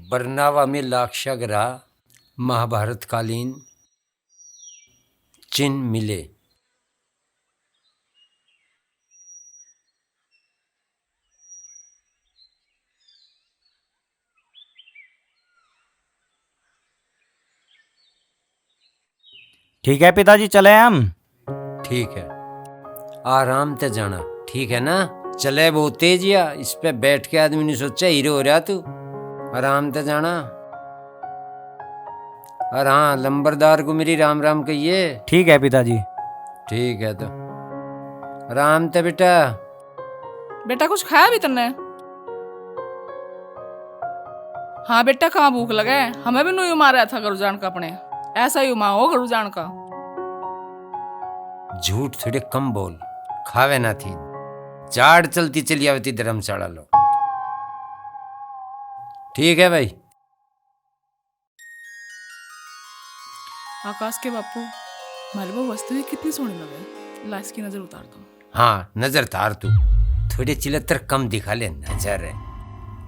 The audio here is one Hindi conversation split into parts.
बरनावा में लाक्षागृह महाभारतकालीन चिन्ह मिले। ठीक है पिताजी, चले हम। ठीक है, आराम से जाना, ठीक है ना? चले बहुत तेज या इस पे बैठ के आदमी ने सोचा हीरो हो रहा तू। आराम से जाना। और हाँ, लंबरदार को मेरी राम राम कहिए। ठीक है पिताजी। ठीक है, तो आराम से बेटा। बेटा कुछ खाया भी तुमने? हाँ बेटा, कहाँ भूख लगे? हमें भी नहीं मारा था गुरुजान का अपने, ऐसा ही उमा हो गुरुजान का। झूठ थोड़े कम बोल, खावे ना थी, चाड़ चलती चली आवती धर्मशाला लो। ठीक है भाई। आकाश के बापू, हमारे वो वस्तु कितनी सोहनी लगे, ला इसकी नजर उतार दो। हाँ, नजर तार तू, थोड़े चिलत्तर कम दिखा ले। नजर है,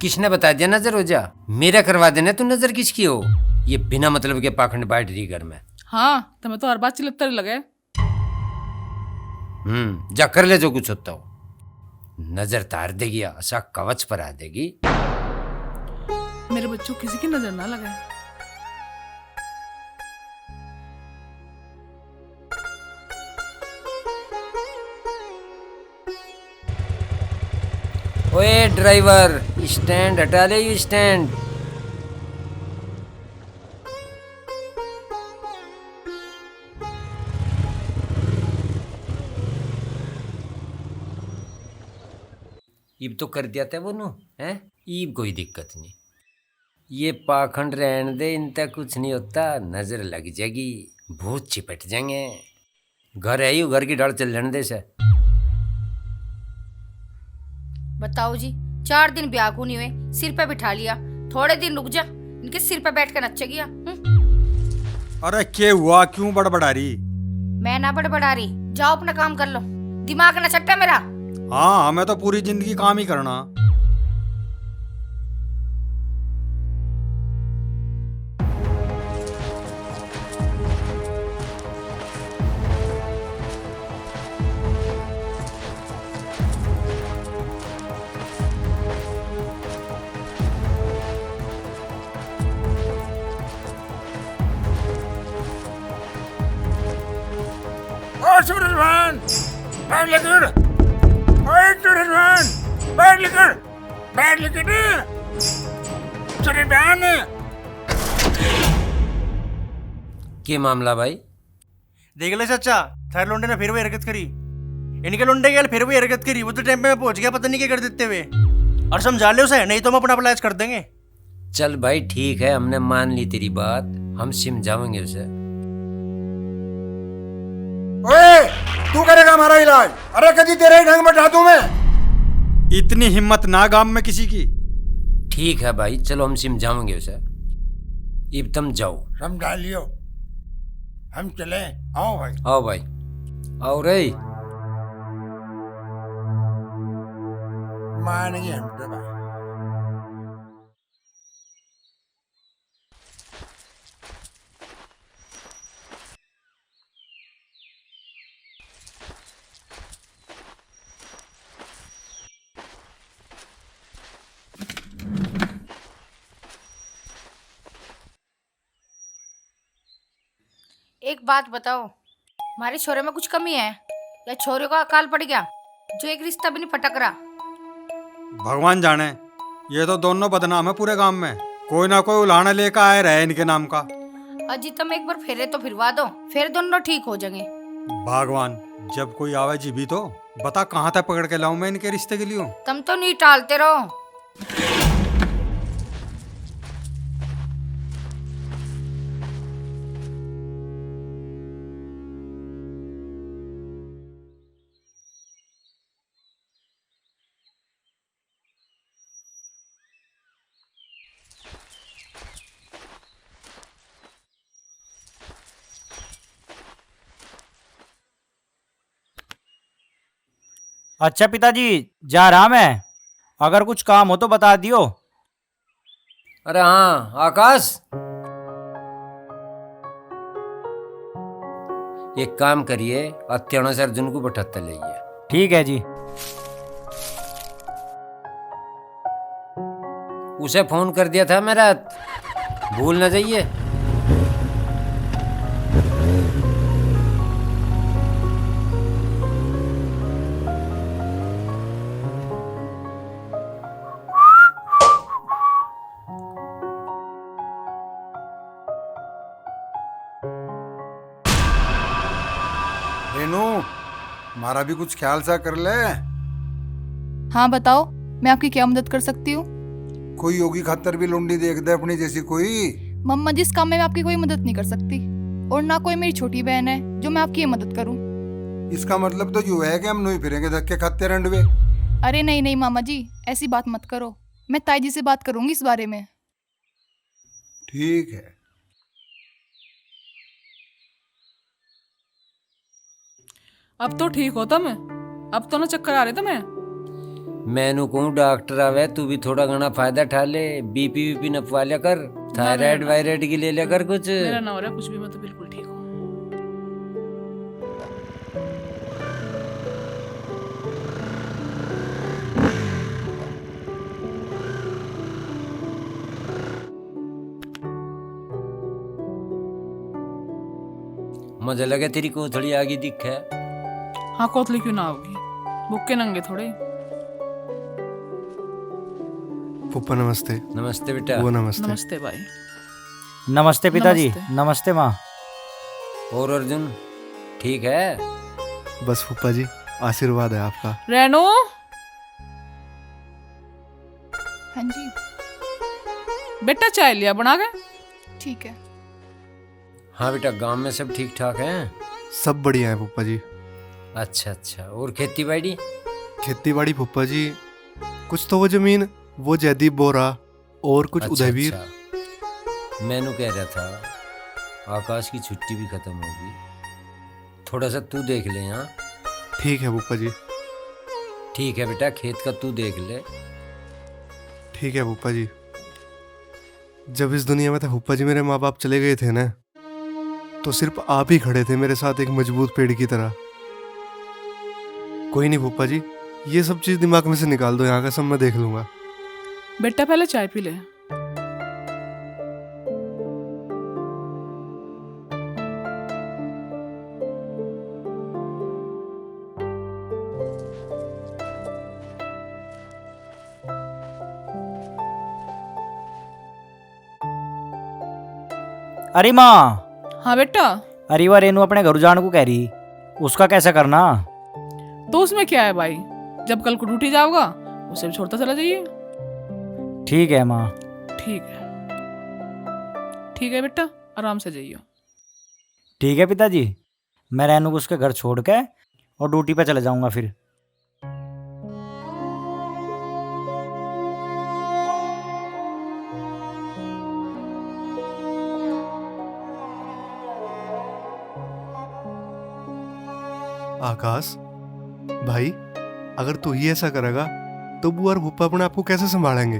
किसने बता दिया नजर हो जा? मेरा करवा देना तू नजर किसकी हो? ये बिना मतलब के पाखंड बैठ रही घर में। हाँ, तुम्हें तो हर बात चिलत्तर लगे। जा कर ले जो कुछ होता हो। नजर तार देगी, ऐसा कवच पर आ देगी। मेरे बच्चों किसी की नजर ना लगे। ओए ड्राइवर, स्टैंड हटा ले, ये स्टैंड। ईब तो कर दिया था वो नु है, ईब कोई दिक्कत नहीं। ये पाखंड रहने दे, इनता कुछ नहीं होता। नजर लग जाएगी, भूत चिपट जाएंगे। घर है यू, घर की डाल चल जाने दे से। बताओ जी, 4 दिन ब्याह को नहीं हुए, सिर पे बिठा लिया। थोड़े दिन रुक जा, इनके सिर पे बैठ कर नचेगी। अरे क्या हुआ, क्यों बड़बड़ा रही? मैं ना बड़बड़ा रही, जाओ अपना काम कर लो। दिमाग ना चट्टा मेरा। हाँ, हमें तो पूरी जिंदगी काम ही करना। सूरजभान, बैठ लेकर, सूरजभान, बैठ लेकर, बैठ लेकर, सूरजभान। क्या मामला भाई? देख ले चाचा, थारे लोंडे ने फिर वही हरकत करी। इनके लोंडे के फिर वही हरकत करी। वो तो टाइम पे मैं पहुंच गया, पता नहीं क्या कर देते हुए। और समझा ले उसे, नहीं तो हम अपना इलाज कर देंगे। चल भाई ठीक है, हमने मान ली तेरी बात, हम समझाएंगे उसे। ओए, तू करेगा हमारा इलाज? अरे कभी तेरे ही ढंग बैठा दूं मैं। इतनी हिम्मत ना गांव में किसी की। ठीक है भाई, चलो हम समझाएंगे उसे। अब तुम जाओ। समझा लियो, हम चले। आओ भाई। आओ भाई, आओ रे। मान गए हम तो भाई। एक बात बताओ, हमारे छोरे में कुछ कमी है या छोरे को अकाल पड़ गया जो एक रिश्ता भी नहीं पटक रहा? भगवान जाने, ये तो दोनों बदनाम है पूरे गांव में। कोई ना कोई उलाहना लेकर आए रहे इनके नाम का। अजी तुम एक बार फेरे तो फिरवा दो, फिर दोनों ठीक हो जाएंगे। भगवान, जब कोई आवे जी भी तो बता, कहाँ तक पकड़ के लाऊं मैं इनके रिश्ते के लिए? तुम तो नहीं टालते रहो। अच्छा पिताजी, जा रहा मैं, अगर कुछ काम हो तो बता दियो। अरे हाँ आकाश, एक काम करिए, अत्याणा से अर्जुन को बैठाते लाइए। ठीक है जी। उसे फोन कर दिया था मेरा, भूल न जाइए। रेनू, हमारा भी कुछ ख्याल सा कर ले। हाँ बताओ, मैं आपकी क्या मदद कर सकती हूँ? कोई योगी खातर भी लुंडी देख दे अपनी जैसी कोई। मम्मा जिस काम में मैं आपकी कोई मदद नहीं कर सकती, और ना कोई मेरी छोटी बहन है जो मैं आपकी ये मदद करूँ। इसका मतलब तो यूं है कि हम नहीं फिरेंगे धक्के खाते रंडवे। अरे नहीं नहीं मामा जी, ऐसी बात मत करो। मैं ताई जी से बात करूंगी इस बारे में। ठीक है। अब तो ठीक हो तुम? अब तो ना चक्कर आ रहे तुम्हें? मैनू कहूँ डॉक्टर आवे, तू भी थोड़ा घना फायदा उठा ले, बीपी वीपी नपवा लिया कर, थायराइड वायराइड की ले लिया कर कुछ। मेरा ना हो रहा कुछ भी, मैं तो बिल्कुल ठीक हूँ। मुझे लगे तेरी कोथड़ी आगे दिख है। हाँ कोतली क्यों ना होगी, बुक्के नंगे थोड़े। पुप्पा नमस्ते। नमस्ते बेटा। वो नमस्ते। नमस्ते भाई। नमस्ते पिताजी। नमस्ते। नमस्ते माँ। और अर्जुन ठीक है? बस पुप्पा जी, आशीर्वाद है आपका। रेनू, हाँ जी बेटा चाय लिया बना के। ठीक है। हाँ बेटा, गांव में सब ठीक ठाक हैं? सब बढ़िया है पुप्पा जी। अच्छा अच्छा, और खेती बाड़ी? खेती बाड़ी पुप्पा जी, कुछ तो वो जमीन वो जयदीप बोरा और कुछ अच्छा, उदयवीर। अच्छा। मैनू कह रहा था आकाश की छुट्टी भी खत्म होगी, थोड़ा सा तू देख ले। यहाँ ठीक है पुप्पा जी। ठीक है बेटा, खेत का तू देख ले। ठीक है पुप्पा जी। जब इस दुनिया में थे पुप्पा जी, मेरे माँ बाप चले गए थे ना, तो सिर्फ आप ही खड़े थे मेरे साथ एक मजबूत पेड़ की तरह। कोई नहीं पुप्पा जी, ये सब चीज दिमाग में से निकाल दो, यहाँ का सब मैं देख लूंगा। बेटा पहले चाय पी ले। अरे माँ। हाँ बेटा। अरे वाह, रेनू अपने घर जाने को कह रही, उसका कैसा करना? तो उसमें क्या है भाई, जब कल को ड्यूटी जाओगा उसे भी छोड़ता चला जाइए। ठीक है माँ। ठीक है, ठीक है बेटा, आराम से जाइए। ठीक है पिताजी, मैं रेनू को उसके घर छोड़ के और ड्यूटी पे चला जाऊंगा फिर। आकाश भाई, अगर तू ही ऐसा करेगा तो बुआ और भूपा अपने आप को कैसे संभालेंगे?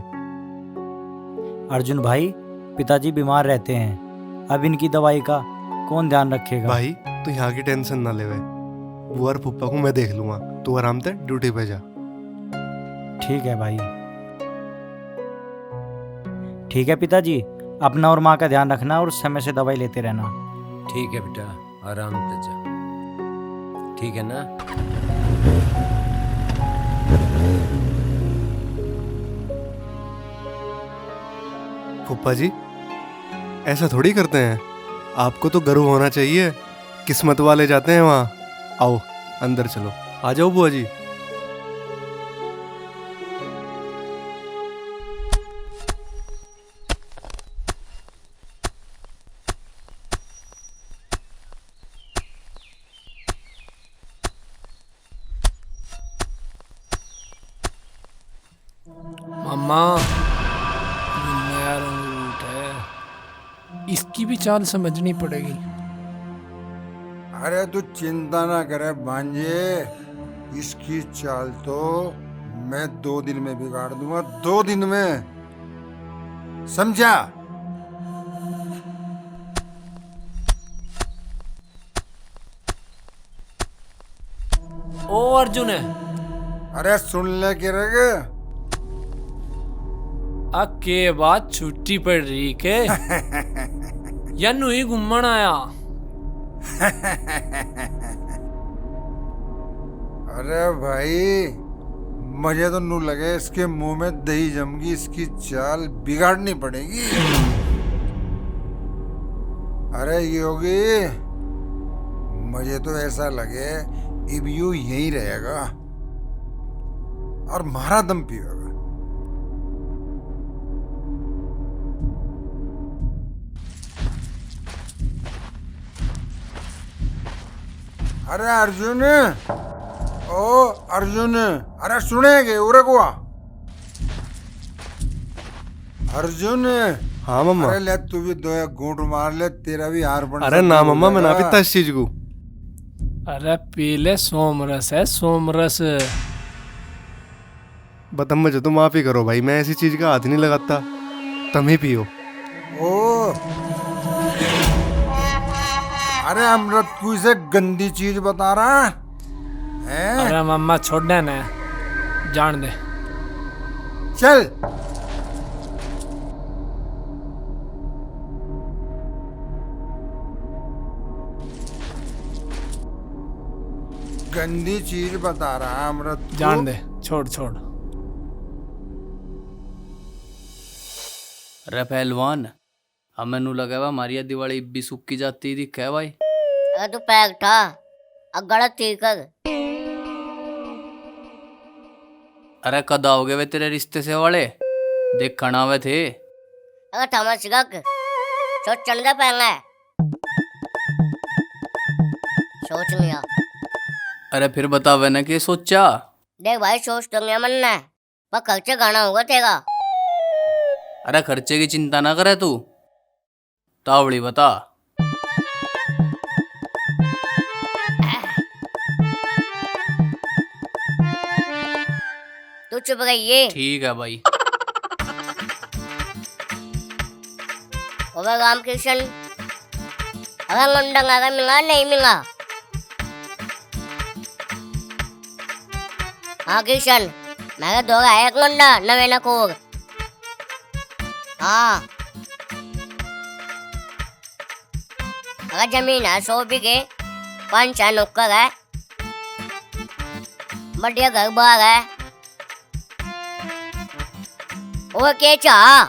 अर्जुन भाई, पिताजी बीमार रहते हैं, अब इनकी दवाई का कौन ध्यान रखेगा? भाई तू यहाँ की टेंशन ना लेवे, बुआ और भूपा को मैं देख लूंगा, तू आराम से ड्यूटी पे जा। ठीक है भाई। ठीक है पिताजी, अपना और माँ का ध्यान रखना और समय से दवाई लेते रहना। ठीक है बेटा, आराम से जा, ठीक है ना? फूफा जी ऐसा थोड़ी करते हैं, आपको तो गर्व होना चाहिए, किस्मत वाले जाते हैं वहाँ। आओ अंदर चलो, आ जाओ बुआ जी। मम्मा, नया रंग है, इसकी भी चाल समझनी पड़ेगी। अरे तू चिंता ना करे भांजे, इसकी चाल तो मैं 2 दिन में बिगाड़ दूंगा, 2 दिन में। समझा? ओ अर्जुन है अरे सुन ले के रग के बाद छुट्टी पड़ रही के या नु ही घूमन आया। अरे भाई मुझे तो नू लगे इसके मुंह में दही जमगी, इसकी चाल बिगाड़नी पड़ेगी। अरे योगी मुझे तो ऐसा लगे अब यू यहीं रहेगा और मारा दम पिएगा। अरे अर्जुन, ओ अर्जुन, अरे सुनेगे उरे को अर्जुन। हाँ मम्मा। अरे ले तू भी दो एक घूंट मार ले, तेरा भी हार बन। अरे ना मम्मा, मैं ना पीता इस चीज को। अरे पीले सोमरस है सोमरस। बता मुझे तो माफ ही करो भाई, मैं ऐसी चीज का हाथ नहीं लगाता, तुम ही पियो। ओ अरे अमृत तू इसे गंदी चीज बता रहा है? अरे मम्मा छोड़ दे ना, जान दे। चल गंदी चीज बता रहा है अमृत को। जान दे, छोड़ छोड़। अरे पहलवान, हमें नू लगा हुआ हमारी दिवाली भी सुक्की जाती थी क्या भाई? अगर तू पैक था अब गलत थी कर। अरे कद आओगे वे तेरे रिश्ते से वाले, देख खनावे थे। अगर थमस गक सोच चल गया पहले सोच लिया। अरे फिर बतावे ना कि सोचा। देख भाई सोच तो नहीं मन ने, पर खर्चे गाना होगा तेरा। अरे खर्चे की चिंता ना करे तू, तावड़ी बता। तू चुप रहिए। ठीक है भाई। ओबे रामकृष्ण, अगर मुंडंग अगर मिला नहीं मिला। हाँ किशन, मेरे दो है एक मुंडा नवे नकोर। हाँ अगर जमीन है 100 बीघे, 5-6 नुक्कड़ है, बढ़िया घर बार है। वो के चाह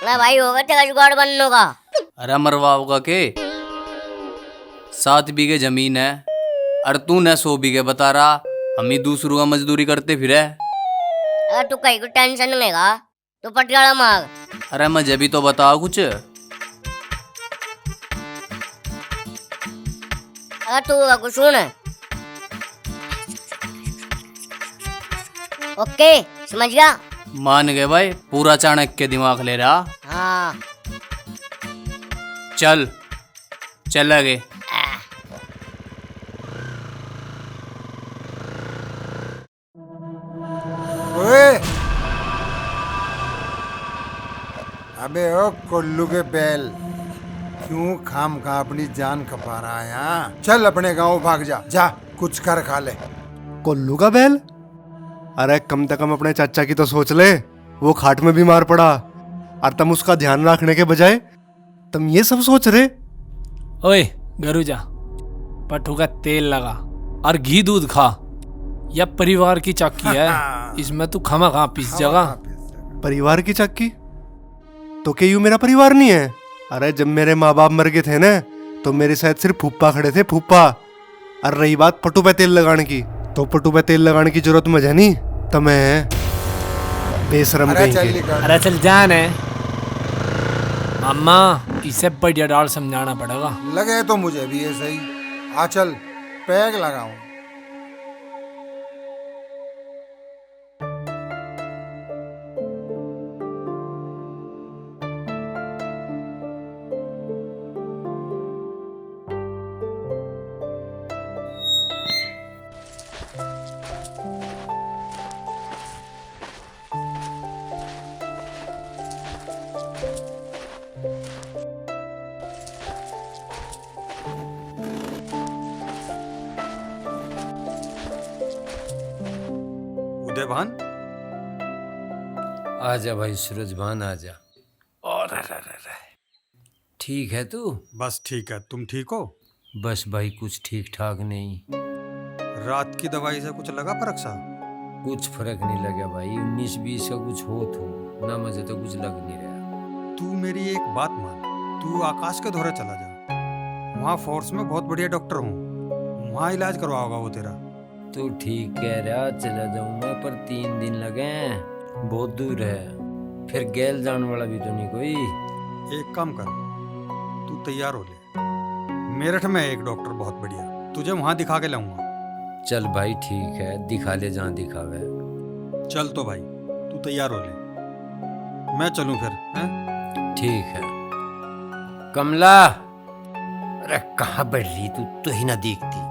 भाई होगा तेरा जुगाड़ बनने का। अरे मरवाओ का के 7 बीघे जमीन है और तू न 100 बीघे बता रहा, हम ही दूसरों का मजदूरी करते फिर है। अगर तू कहीं को टेंशन लेगा तो पटियाला मार। अरे मुझे भी तो बताओ कुछ। अगर तू कुछ सुन। ओके समझ गया? मान गए भाई, पूरा चाणक्य दिमाग ले रहा। हाँ चल चल आगे। ओए अबे ओ कोल्लू के बैल, क्यों खाम खा अपनी जान खपा रहा है यहाँ? चल अपने गांव भाग जा, जा कुछ कर खा ले। कोल्लू का बैल? अरे कम से कम अपने चाचा की तो सोच ले, वो खाट में बीमार पड़ा और तुम उसका ध्यान रखने के बजाय तुम ये सब सोच रहे। ओए गरु जा, पट्टू का तेल लगा और घी दूध खा। यह परिवार की चाकी है, इसमें तू खामा खा पीस जगह। परिवार की चाकी? तो क्या यूं मेरा परिवार नहीं है? अरे जब मेरे माँ बाप मर गए थे ना, तो मेरे साथ सिर्फ फूफा खड़े थे, फूफा। और रही बात पट्टू पे तेल लगाने की, तो पट्टू पे तेल लगाने की जरूरत मुझे नहीं, तो मैं बेशरम कहीं के। अरे चल जाने अम्मा, इसे बढ़िया डाल समझाना पड़ेगा। लगे तो मुझे भी ये सही। आ चल पैग लगाऊं। उदयभान। आजा भाई सूरजभान आजा। और ठीक है तू? बस ठीक है, तुम ठीक हो? बस भाई कुछ ठीक ठाक नहीं। रात की दवाई से कुछ लगा फर्क सा? कुछ फर्क नहीं लगा भाई, 19-20 का कुछ हो तो ना, मुझे तो कुछ लग नहीं रहा। तू मेरी एक बात मान, तू आकाश के दौरे चला जा, वहाँ फोर्स में बहुत बढ़िया डॉक्टर हूँ, वहाँ इलाज करवाओगा वो तेरा। तू ठीक कह रहा, चला जाऊँ मैं, पर 3 दिन लगे, बहुत दूर है, फिर गैल जाने वाला भी तो नहीं कोई। एक काम कर, तू तैयार हो ले, मेरठ में एक डॉक्टर बहुत बढ़िया, तुझे वहाँ दिखा के लाऊंगा। चल भाई ठीक है, दिखा ले जहाँ दिखावे। चल तो भाई तू तैयार हो ले, मैं चलूँ फिर हैं? ठीक है। कमला, अरे कहाँ बढ़ रही तू, तो ही ना दिखती।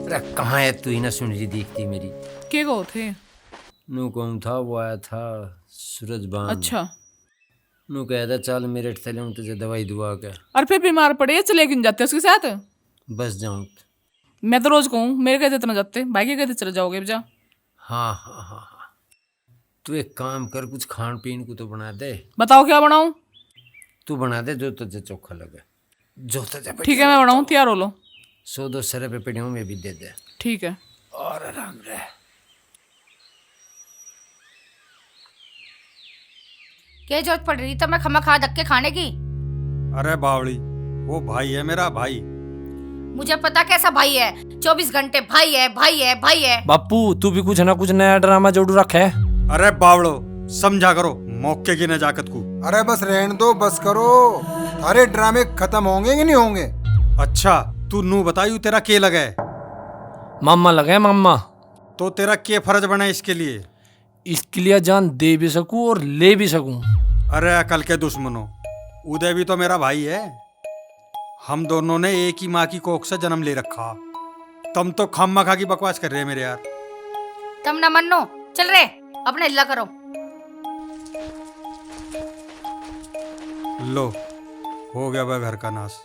अरे कहाँ है तू, ही ना सुन रही दिखती मेरी। के गो थे? नू कौन था, वो आया था सूरजभान। अच्छा। नू कहा था चल मेरठ से ले तुझे दवाई दुआ के। और फिर बीमार पड़े चले क्यों जाते उसके साथ? बस जाऊँ? मैं तो रोज कहूँ, मेरे कहते इतना जाते, भाई के कहते चले जाओगे जा। हाँ हाँ हाँ हाँ, तू एक काम कर, कुछ खान पीन को तो बना दे। बताओ क्या बनाऊं? तू बना दे जो तुझे चोखा लगे, जो तुझे। ठीक है मैं बनाऊं, तैयार हो लो। 100-200 रुपये पड़े में भी दे दे। ठीक है। और आराम रहे। क्या जरूरत पड़ रही था मैं खमा खा धक्के खाने की? अरे बावड़ी, वो भाई है मेरा भाई। मुझे पता कैसा भाई है, 24 घंटे भाई है भाई है भाई है। बापू तू भी कुछ ना कुछ नया ड्रामा जोड़ू रखे है। अरे बावड़ो, समझा करो मौके की नजाकत को। अरे बस रहने दो, बस करो, अरे ड्रामे खत्म होंगे कि नहीं होंगे? अच्छा तू नू बतायू तेरा के लगे? मामा लगे मामा। तो तेरा के फर्ज बना इसके लिए? इसके लिए जान दे भी सकूं और ले भी सकूं। अरे अकल के दुश्मनों, उदय भी तो मेरा भाई है, हम दोनों ने एक ही माँ की कोख से जन्म ले रखा। तुम तो खामा खा की बकवास कर रहे हैं मेरे यार। तुम ना मनो, चल रे अपने हिल्ला करो। लो हो गया वह घर का नाश।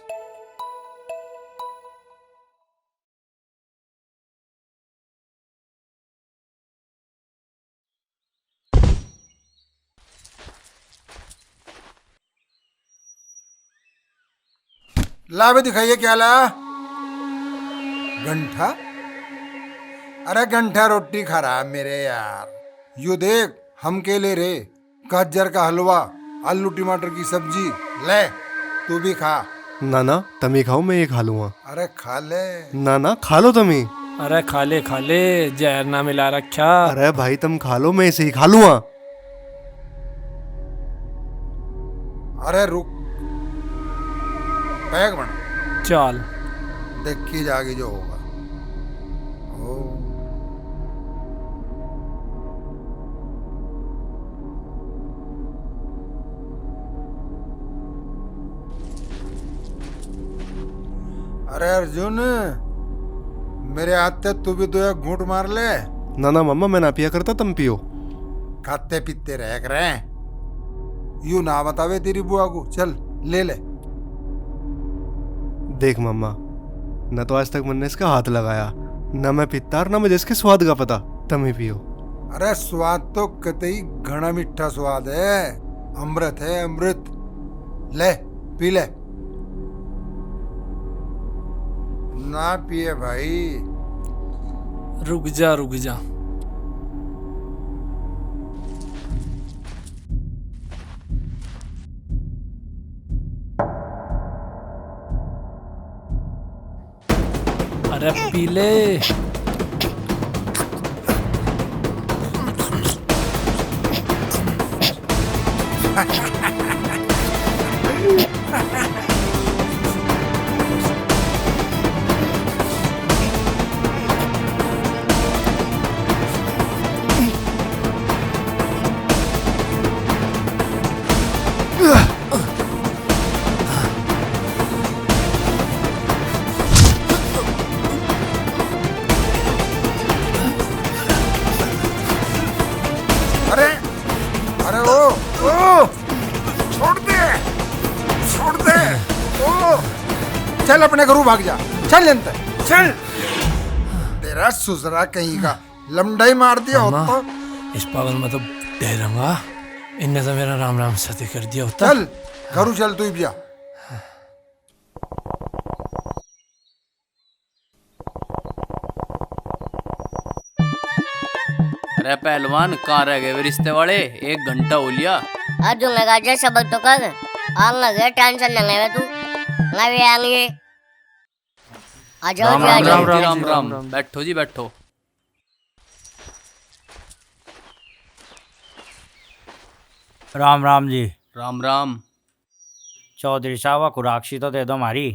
ला भी दिखाइए क्या ला? गंठा? अरे गंठा रोटी खा रहा मेरे यार। यू देख, हम के ले रे, गाजर का हलवा, आलू टमाटर की सब्जी, ले तू भी खा। ना ना तमी खाओ, मैं ये खा लूंगा। अरे खा ले। ना ना खा लो तमी। अरे खा ले जहर ना मिला रखा। अरे भाई तुम खा लो, मैं इसे ही खा लूंगा। अरे रुक, बैग बना, चल देख के जागे जो होगा। ओ अरे अर्जुन, मेरे हाथ से तू भी 2 घूंट मार ले। ना ना मामा, मैं ना पिया करता, तुम पियो। खाते पीते रह कर यू ना बतावे तेरी बुआ को, चल ले ले। देख मामा, न तो आज तक मैंने इसका हाथ लगाया, न मैं पीता और न मुझे इसके स्वाद का पता, तुम ही पियो। अरे स्वाद तो कतई घना मीठा स्वाद है, अमृत है अमृत। ले पी ले। ना पिए भाई। रुक जा। अरे पी ले। अरे ओ छोड़ दे ओ, चल अपने घरों भाग जा, चल जनता चल। तेरा तेरा सुसरा कहीं का लमडाई मार दिया होता। इस पागल में तो डरूंगा, इनने तो मेरा राम राम सत्य कर दिया होता। चल घरू चल तू भी जा। अरे पहलवान कहाँ रह गए वे रिश्ते वाले, 1 घंटा हो लिया। अजूंगा गाजर सबक तो कर आऊंगा गे टेंशन न ले तू मैं भी आएंगे। आ जाओ जी, आ जाओ। राम राम। बैठो जी बैठो। राम राम जी। राम राम। चौधरी साहब खुराकशी तो दे दो हमारी।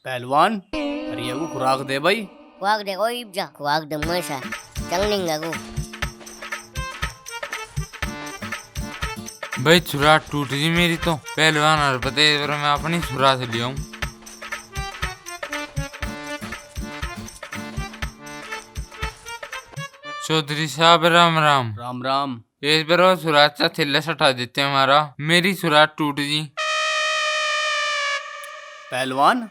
पहलवान अरे ये वो खुराक दे भाई। खुआक दे कोई जा खुआक दे मसा चंगनिंगा को। भाई छुरा टूट गई मेरी तो पहलवान और पते मैं अपनी छुरा से लिया हूँ। चौधरी साहब राम राम। राम राम। इस बार वो सुराज का थैला सटा देते हमारा, मेरी सुराज टूट गई। पहलवान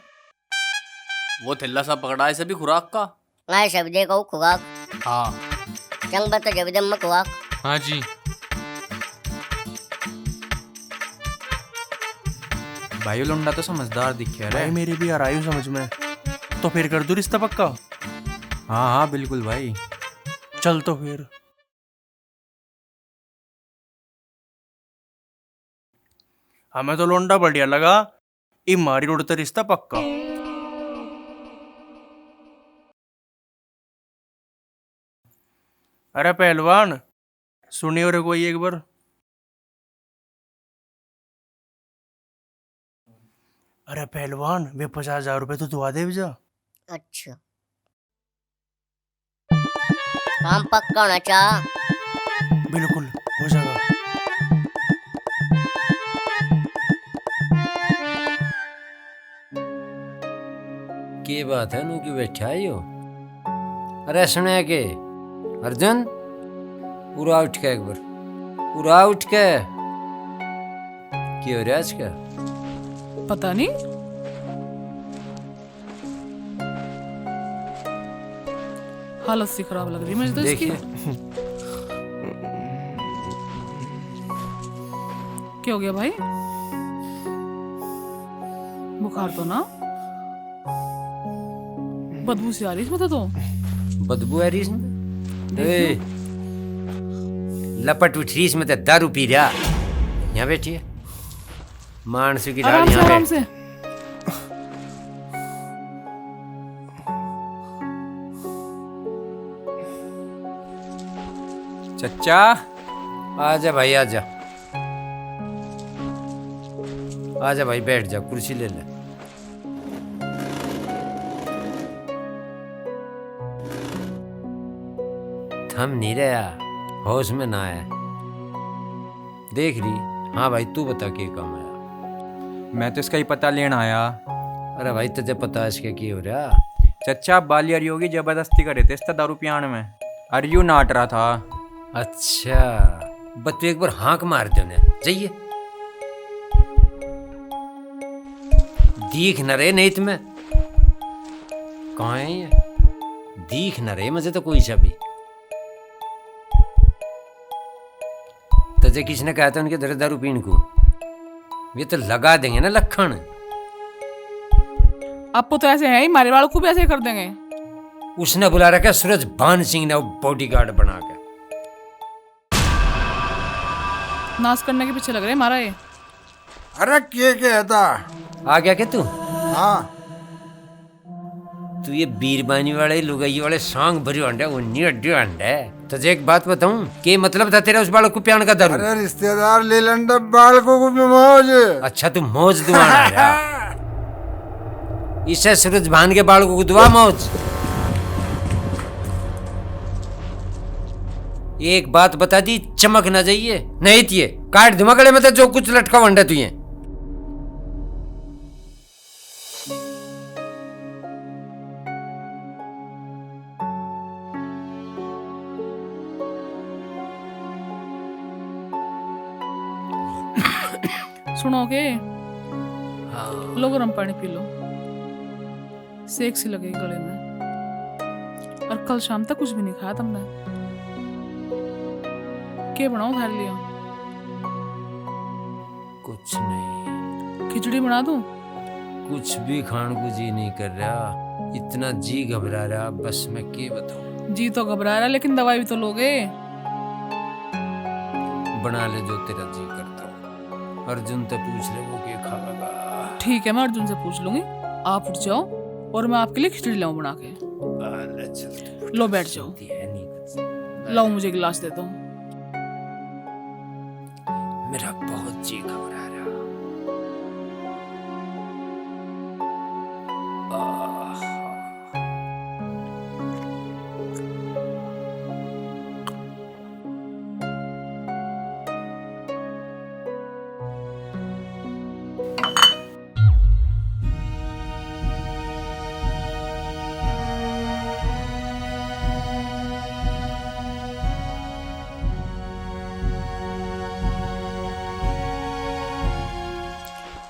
वो थैला सा पकड़ा है सभी खुराक का। मैं सब देखो खुआक। हाँ चंग बता जब दम में खुआक। हाँ जी। भाई लुंडा तो समझदार दिखे रहा है। मेरी भी आ रही समझ में। तो फिर कर दूं रिश्ता पक्का? हाँ हाँ बिल्कुल भाई। चल तो फिर। हमें तो लोंडा बढ़िया लगा, इमारी उड़ता रिश्ता पक्का। अरे पहलवान सुनियो रे कोई एक बार। अरे पहलवान वे 50,000 रुपए तो दुआ दे जा। अच्छा काम पक्का होना चाह। बिल्कुल हो जाएगा। के बात है नू की बैठा है यो? अरे सुने के अर्जुन पूरा उठ के एक बार पूरा उठ के क्या हो रहा है आज का? पता नहीं। हालत सी खराब लग रही है मुझे तो इसकी। क्या हो गया भाई? बुखार तो ना? बदबू सी आ रही इसमें तो। बदबू आ रही इसमें? ए, लपट उठ रही इसमें तो दारू पी रहा। यहाँ बैठिए मानसू की आराम से आराम से। चचा आजा भाई आजा आजा भाई बैठ जा कुर्सी ले ले। थम नहीं रहा होश में ना आया देख रही। हाँ भाई तू बता क्या काम है? मैं तो इसका ही पता लेना आया। अरे भाई तुझे पता है इसका क्या हो रहा? चचा बाली और योगी जबरदस्ती करे थे इसका दारू पियान में। अरियू नाट रहा था। अच्छा बस तू एक बार हाँक मार दो ना जाइए। दीख न रहे नहीं तुम्हें कहाँ है ये? दीख न रहे मुझे तो कोई सा भी। तुझे किसने कहा था उनके दर दारू पीने को? ये तो लगा देंगे ना लखन। आपको तो ऐसे है ही मारे वालों को भी ऐसे कर देंगे। उसने बुला रखा सूरज भान सिंह ने बॉडीगार्ड बना के। नाश करने के पीछे लग रहे मारा ये। अरे के कहता आ गया क्या तू? हाँ तू ये बीरबानी वाले लुगाई वाले सॉन्ग भरी अंडे उन्नी अड्डी अंडे। तुझे एक बात बताऊं के मतलब था तेरा उस बालक को प्यान का दारू? अरे रिश्तेदार ले लंडा बालकों को भी मौज। अच्छा तू मौज दुआना है। इससे सूरज भान के बालकों को दुआ मौज। एक बात बता दी चमक ना जाइए नहीं थी काट धुमकड़े में तो जो कुछ लटका वंडा तुझे। सुनोगे? लो गरम पानी पी लो, सेक सी लगेगी गले में। और कल शाम तक कुछ भी नहीं खाया तुमने। क्या बनाऊं खाने लिया? कुछ नहीं। खिचड़ी बना दूं? कुछ भी खाने को जी नहीं कर रहा, इतना जी घबरा रहा, बस मैं क्या बताऊं। जी तो घबरा रहा, लेकिन दवाई भी तो लोगे। बना ले जो तेरा जी करता हो। अर्जुन से पूछ ले वो क्या खाएगा। ठीक है, मैं अर्जुन से पूछ लूंगी। आप उठ जाओ और मैं आपके लिए खिचड़ी लाऊं बना के। लो बैठ जाओ। लाओ मुझे गिलास दे दो। मेरा बहुत जी घबरा रहा।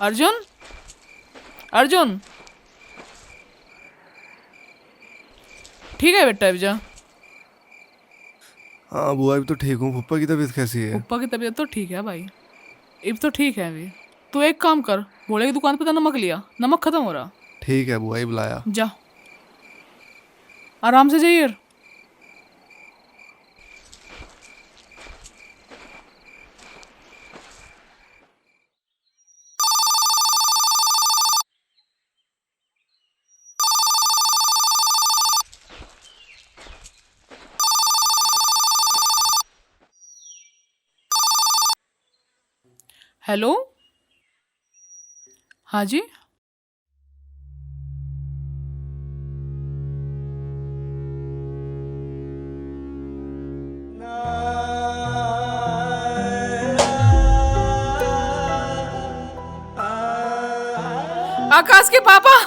अर्जुन, अर्जुन, ठीक है बेटा, अब जा। हाँ बुआ, अभी तो ठीक हूँ। पप्पा की तबीयत कैसी है? पप्पा की तबीयत तो ठीक है भाई, अब तो ठीक है अभी। तू एक काम कर, घोड़े की दुकान पे तो नमक लिया, नमक खत्म हो रहा। ठीक है बुआ, ही बुलाया। जा, आराम से जाइए। हेलो, हाँ जी। आकाश के पापा।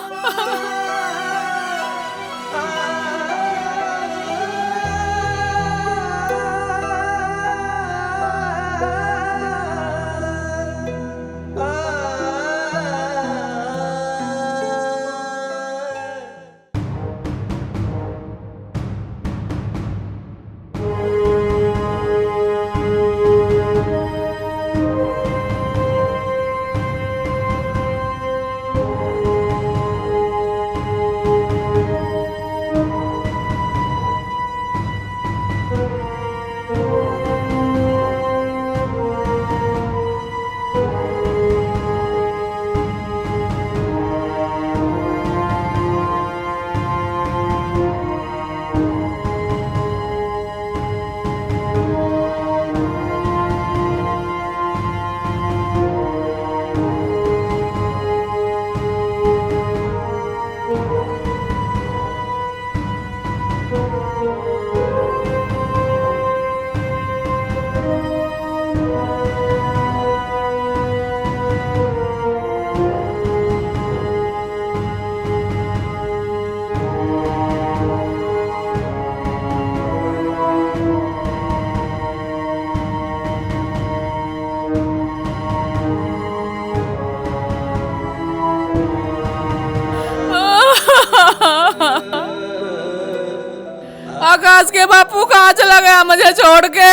आकाश के बापू कहाँ चला गया मुझे छोड़ के?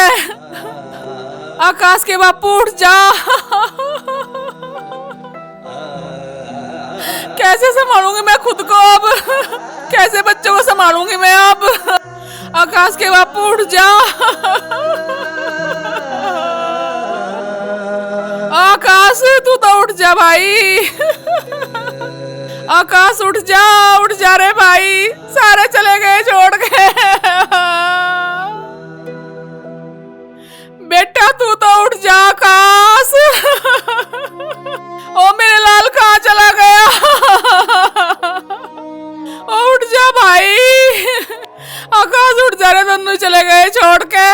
आकाश के बापू उठ जा। कैसे संभालूंगी मैं खुद को अब? कैसे बच्चों को संभालूंगी मैं अब? आकाश के बापू उठ जा। आकाश तू तो उठ जा भाई। आकाश उठ जा रे भाई, सारे चले गए छोड़ के। बेटा तू तो उठ जा आकाश। ओ मेरे लाल कहाँ चला गया? ओ उठ जा भाई। आकाश उठ जा रे, दोनों चले गए छोड़ के।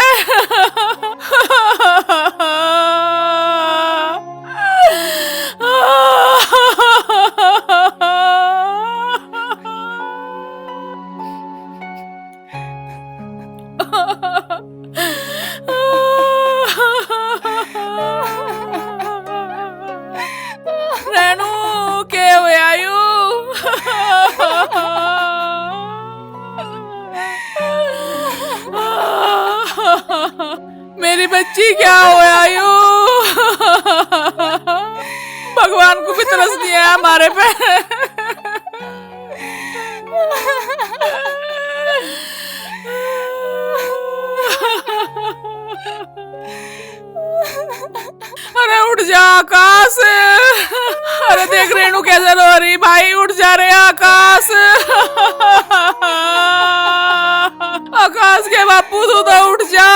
मेरी बच्ची क्या होया यू? भगवान को भी तरस दिया है हमारे पे। अरे उठ जा आकाश। अरे देख रेणु कैसे रो रही। भाई उठ जा रे आकाश। आकाश के बापू तू तो उठ जा।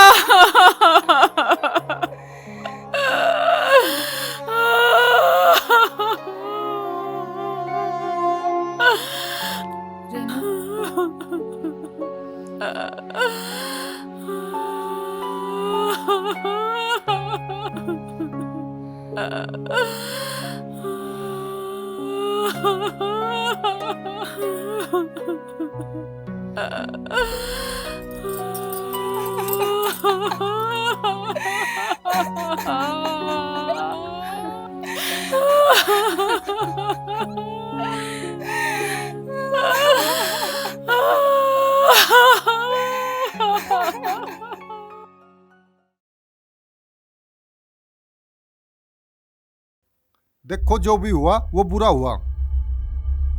देखो जो भी हुआ वो बुरा हुआ।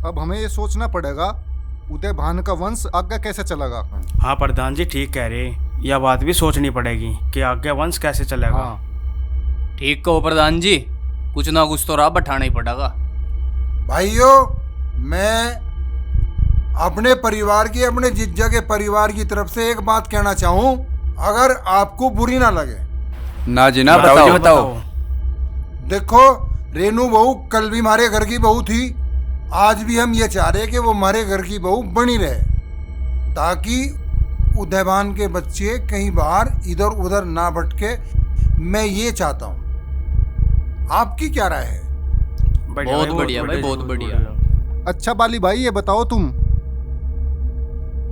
अब हमें ये सोचना पड़ेगा उदय भान का वंश आगे कैसे चलेगा। हाँ प्रधान जी ठीक कह रहे। यह बात भी सोचनी पड़ेगी कि आगे वंश कैसे चलेगा। ठीक कहो प्रधान जी, कुछ ना कुछ तो राह बैठाना ही पड़ेगा। भाइयों, मैं अपने परिवार की, अपने जिज्जा के परिवार की तरफ से एक बात कहना चाहूँ, अगर आपको बुरी ना लगे। ना जी ना, बताओ। देखो रेणु बहू कल भी हमारे घर की बहू थी, आज भी हम ये चाह रहे हैं कि वो हमारे घर की बहू बनी रहे, ताकि उदयभान के बच्चे कहीं बाहर इधर उधर ना भटके। मैं ये चाहता हूँ, आपकी क्या राय है? बहुत बढ़िया भाई, बहुत बढ़िया। अच्छा बाली भाई, ये बताओ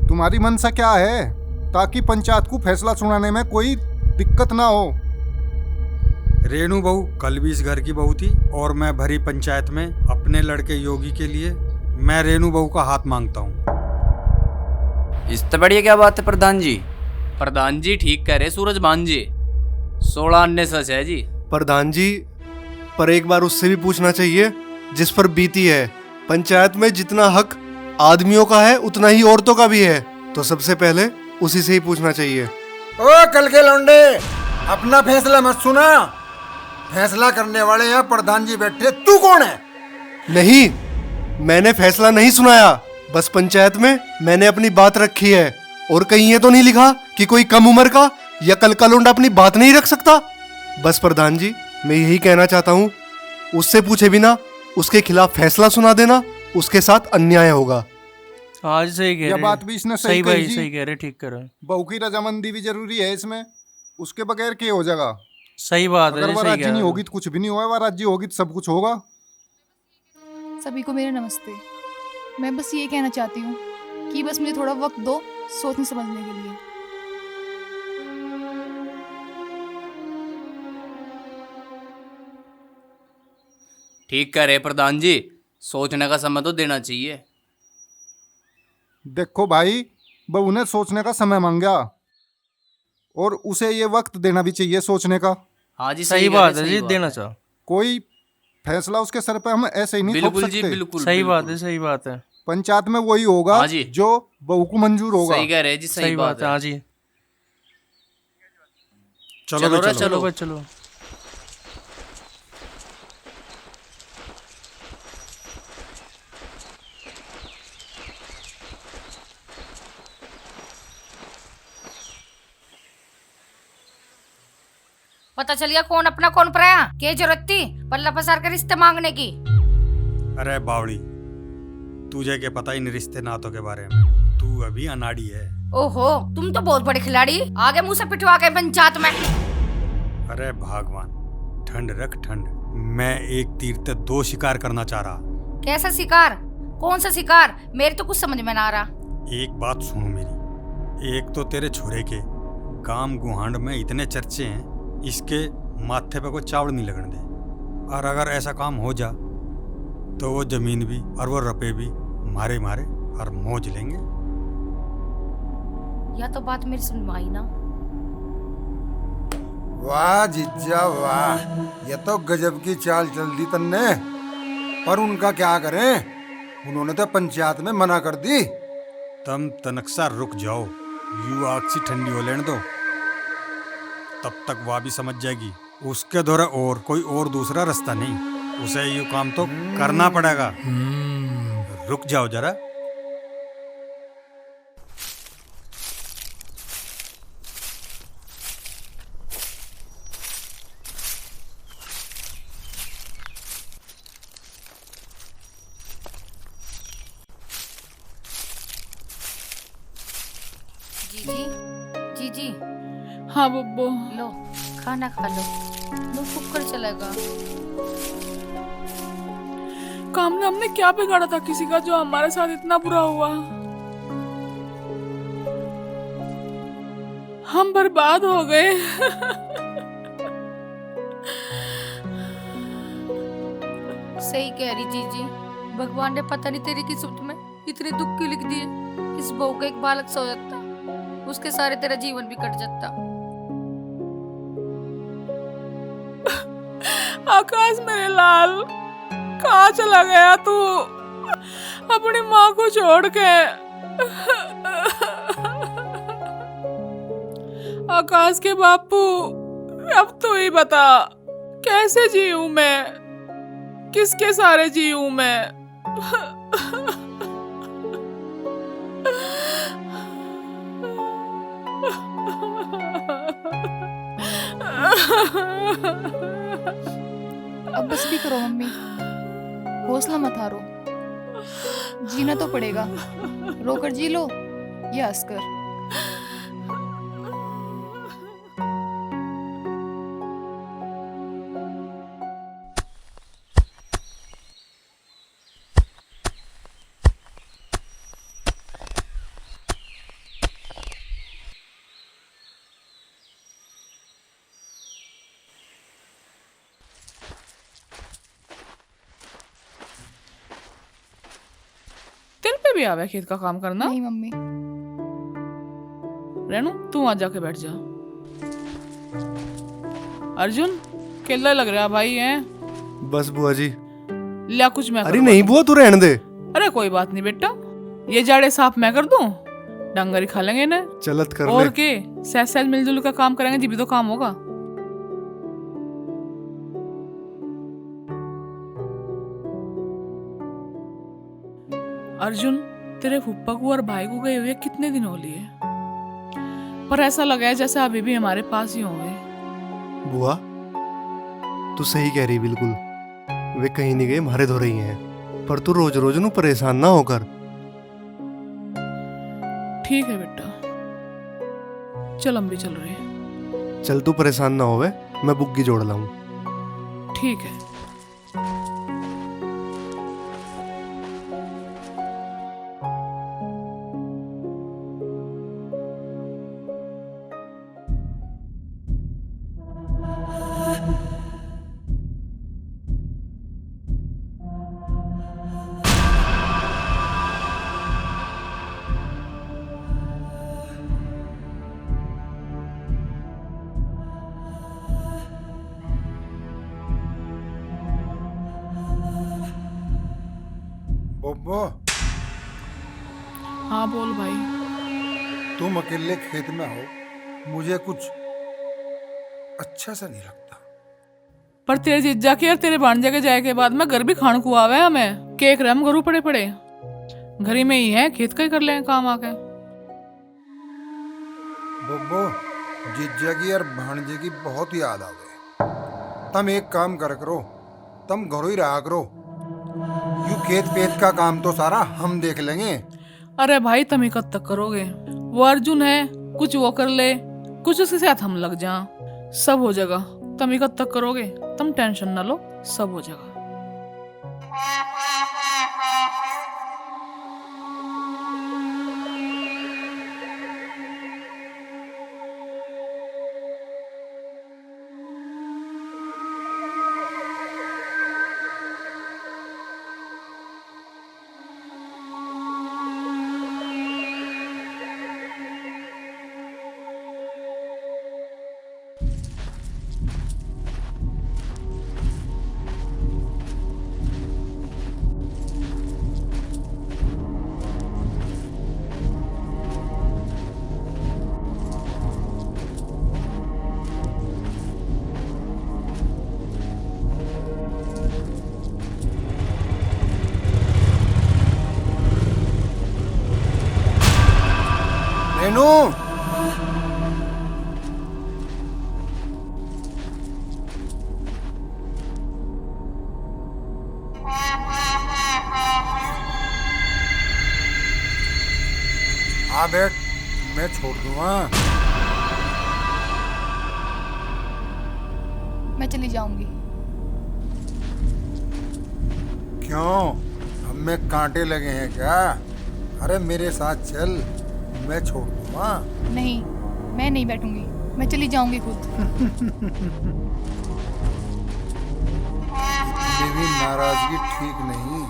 तुम्हारी मनसा क्या है, ताकि पंचायत को फैसला सुनाने में कोई दिक्कत ना हो। रेणु बहू कल भी इस घर की बहू थी, और मैं भरी पंचायत में अपने लड़के योगी के लिए मैं रेणु बहू का हाथ मांगता हूँ। इससे बढ़िया क्या बात है प्रधान जी? प्रधान जी ठीक कह रहे सूरजभान जी, 16 अन्य सच है जी। प्रधान जी, पर एक बार उससे भी पूछना चाहिए जिस पर बीती है। पंचायत में जितना हक आदमियों का है उतना ही औरतों का भी है, तो सबसे पहले उसी से ही पूछना चाहिए। ओ कल के लौंडे, अपना फैसला मत सुना, फैसला करने वाले यहाँ प्रधान जी बैठे, तू कौन है? नहीं, मैंने फैसला नहीं सुनाया, बस पंचायत में मैंने अपनी बात रखी है, और कहीं ये तो नहीं लिखा कि कोई कम उम्र का या कल का लौंडा अपनी बात नहीं रख सकता। बस प्रधान जी, मैं यही कहना चाहता हूँ, उससे पूछे बिना उसके खिलाफ फैसला सुना देना उसके साथ अन्याय होगा। आज सही कह रहे। यह बात भी इसने सही भाई, कही जी। सही कह रहे, ठीक कर रहे। बहू की रजामंदी भी जरूरी है इसमें, उसके बगैर क्या हो जाएगा? सही बात है। अगर वह राज्य नहीं होगी तो कुछ भी नहीं होगा, वह राज्य होगी तो सब कुछ होगा। सभी को मेरा नमस्ते। मैं बस ये कहना चाहती हूँ कि बस मुझे थोड़ा वक्त दो सोचने समझने के लिए। ठीक कह रहे प्रधान जी, सोचने का समय तो देना चाहिए। देखो भाई, बहू ने सोचने का समय मांगा, और उसे ये वक्त देना भी चाहिए सोचने का। हाँ जी सही बात है जी, देना चाहो। कोई फैसला उसके सर पे हम ऐसे ही नहीं थोप बिल्कुल जी, सकते। बिल्कुल सही बात है, सही बात है। पंचायत में वही होगा हाँ जी। जो बहू को मंजूर होगा। सही कह रहे जी, सही बात है। हाँ जी, चलो रे, चलो। पता चल गया कौन अपना कौन पराया। क्या जरूरत थी पल्ला पसार कर रिश्ते मांगने की? अरे बावड़ी, तुझे क्या पता इन रिश्ते नातों के बारे में? तू अभी अनाड़ी है। ओहो, तुम तो बहुत बड़े खिलाड़ी, आगे मुंह से पिटवा गए पंचायत में। अरे भगवान, ठंड रख ठंड। मैं एक तीर से 2 शिकार करना चाह रहा। कैसा शिकार? कौन सा शिकार? मेरे तो कुछ समझ में ना आ रहा। एक बात सुनो मेरी, एक तो तेरे छोरे के काम गुहांड में इतने चर्चे हैं, इसके माथे पे कोई चावड़ नहीं लगने दे। और अगर ऐसा काम हो जा तो वो जमीन भी और वो रुपए भी मारे मारे और मौज लेंगे। यह तो बात मेरी सुनवाई ना। वाह जिज्जा वाह, ये तो गजब की चाल चल दी तन्ने। पर उनका क्या करें, उन्होंने तो पंचायत में मना कर दी। तुम तनकसा रुक जाओ, यू आग सी ठंडी हो लेने दो, तब तक वह भी समझ जाएगी। उसके द्वारा और कोई और दूसरा रास्ता नहीं, उसे ये काम तो करना पड़ेगा। रुक जाओ जरा। जी जी। हाँ बब्बो। लो खाना खा लो, लो कुकर चलेगा। काम ने हमने क्या बिगाड़ा था किसी का जो हमारे साथ इतना बुरा हुआ। हम बर्बाद हो गए। सही कह रही जीजी, भगवान ने पता नहीं तेरी किस्मत में इतने दुख क्यों लिख दिए। इस बहू का एक बालक सो जाता, उसके सारे तेरा जीवन भी कट जाता। आकाश मेरे लाल, कहाँ चला गया तू अपनी माँ को छोड़ के? आकाश के बापू, अब तू ही बता, कैसे जीऊं मैं, किसके सारे जीऊं मैं? अब बस भी करो मम्मी, हौसला मत हारो, जीना तो पड़ेगा। रोकर जी लो या हंसकर। भी आवे खेत का काम करना? नहीं मम्मी। रेनू तू वहां जाके बैठ जा। अर्जुन केला लग रहा भाई है। बस बुआ जी। लिया कुछ मैं। अरे नहीं बुआ, तू रहने दे। अरे कोई बात नहीं बेटा, ये जाड़े साफ मैं कर दूं, डंगर ही खा लेंगे ना। चलत कर और ले। के सहज मिलजुल का काम करेंगे जी भी तो काम होगा। अर्जुन तेरे फुप्पा को और भाई को गए हुए कितने दिन हो लिए, पर ऐसा लगा है जैसे अभी भी हमारे पास ही होंगे। बुआ तू सही कह रही बिल्कुल, वे कहीं नहीं गए, हमारे धो रही हैं। पर तू रोज रोज नू परेशान ना होकर। ठीक है बेटा, चल हम भी चल रहे हैं। चल तू परेशान ना होवे, मैं बुग्गी जोड़ लाऊं। ठीक है। बोबो। हाँ बोल भाई। तुम अकेले खेत में हो, मुझे कुछ अच्छा सा नहीं लगता। पर तेरे जीजा के और तेरे भांजे के जाए के बाद में घर भी खान को आवे हमें। केक रम घरू पड़े पड़े घरी में ही है, खेत का ही कर ले काम आके। बोबो, जीजा की और भांजे की बहुत याद आ गई। तुम एक काम कर करो, तुम घरों ही रहा करो, यू खेत पेत का काम तो सारा हम देख लेंगे। अरे भाई तुम ही कब तक करोगे? वो अर्जुन है, कुछ वो कर ले, कुछ उसके साथ हम लग जा, सब हो जाएगा। तुम ही कब तक करोगे? तुम टेंशन ना लो, सब हो जाएगा। रेनू। आ बैठ, मैं छोड़ दूंगा। मैं चली जाऊंगी। क्यों, हम में कांटे लगे हैं क्या? अरे मेरे साथ चल, मैं छोड़ दूंगा। नहीं, मैं नहीं बैठूंगी, मैं चली जाऊंगी खुद। ये भी नाराजगी ठीक नहीं।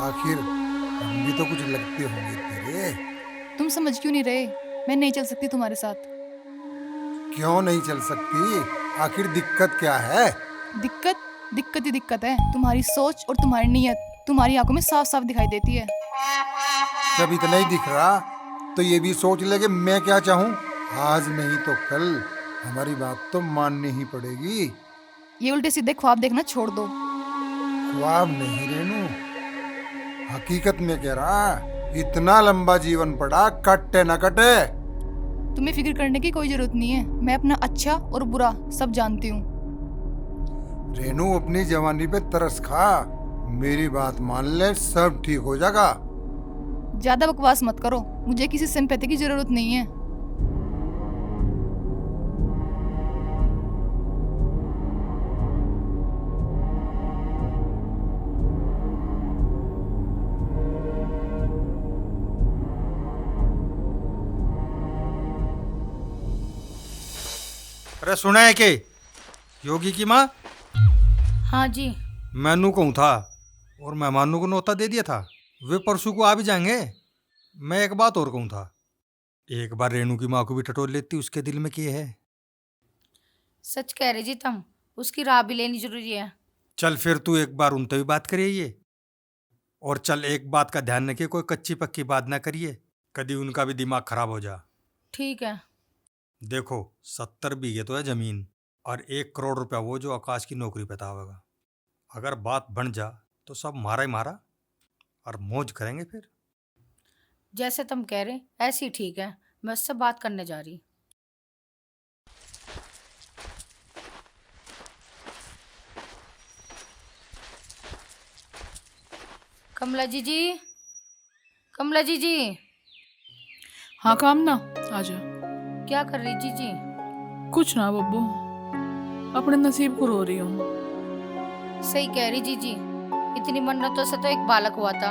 आखिर हम भी तो कुछ लगते होंगे तेरे। तुम समझ क्यों नहीं रहे? मैं नहीं चल सकती तुम्हारे साथ। क्यों नहीं चल सकती? आखिर दिक्कत क्या है? दिक्कत दिक्कत ही दिक्कत है। तुम्हारी सोच और तुम्हारी नीयत तुम्हारी आंखों में साफ साफ दिखाई देती है। जब इतना ही दिख रहा तो ये भी सोच ले कि मैं क्या चाहूँ। आज नहीं तो कल हमारी बात तो माननी ही पड़ेगी। ये उल्टे सीधे ख्वाब देखना छोड़ दो। ख्वाब नहीं रेनू, हकीकत में कह रहा। इतना लंबा जीवन पड़ा, कटे न कटे। तुम्हें फिक्र करने की कोई जरूरत नहीं है। मैं अपना अच्छा और बुरा सब जानती हूँ। रेनू, अपनी जवानी पे तरस खा, मेरी बात मान ले, सब ठीक हो जाएगा। ज्यादा बकवास मत करो, मुझे किसी सिंपैथी की जरूरत नहीं है। अरे सुना है के योगी की माँ? हाँ जी। मैनू कहूँ था और मेहमानों को न्योता दे दिया था। वे परसों को आ भी जाएंगे। मैं एक बात और कहूँ था, एक बार रेनू की माँ को भी टटोल लेती, उसके दिल में क्या है। सच कह रहे जी तुम, उसकी राह भी लेनी जरूरी है। चल फिर तू एक बार उनसे भी बात करिए ये। और चल एक बात का ध्यान रखिए, कोई कच्ची पक्की बात ना करिए, कभी उनका भी दिमाग खराब हो जा। ठीक है। देखो 70 बीघे तो है जमीन और 1 करोड़ रुपया वो जो आकाश की नौकरी पे था होगा। अगर बात बन जा तो सब मारा ही मारा और मौज करेंगे फिर। जैसे तुम कह रहे ऐसे ही ठीक है। मैं उससे बात करने जा रही। कमला जी, कमला जी। हाँ कामना, आजा। क्या कर रही जी? कुछ ना बब्बू, अपने नसीब को रो रही हूँ। सही कह रही जी। इतनी मन्नतों से तो एक बालक हुआ था,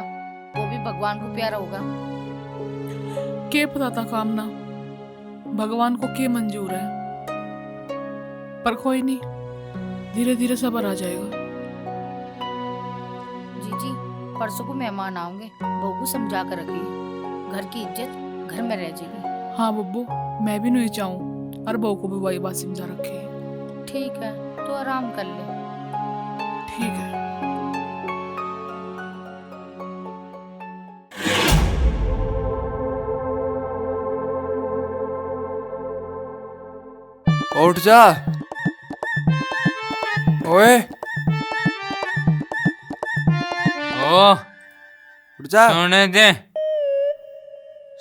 वो भी भगवान को प्यारा होगा। के पता था कामना, भगवान को के मंजूर है। पर कोई नहीं, धीरे धीरे सब्र आ जाएगा। जी, परसों को मेहमान आओगे, बहू को समझा कर रखिए। घर की इज्जत घर में रह जाएगी। हाँ बब्बू, मैं भी नहीं चाहूँ और बहू को भी वही बात समझा रखी है। ठीक है, तो आराम कर ले। ठीक है। उठ जा। ओए ओ उठ जा।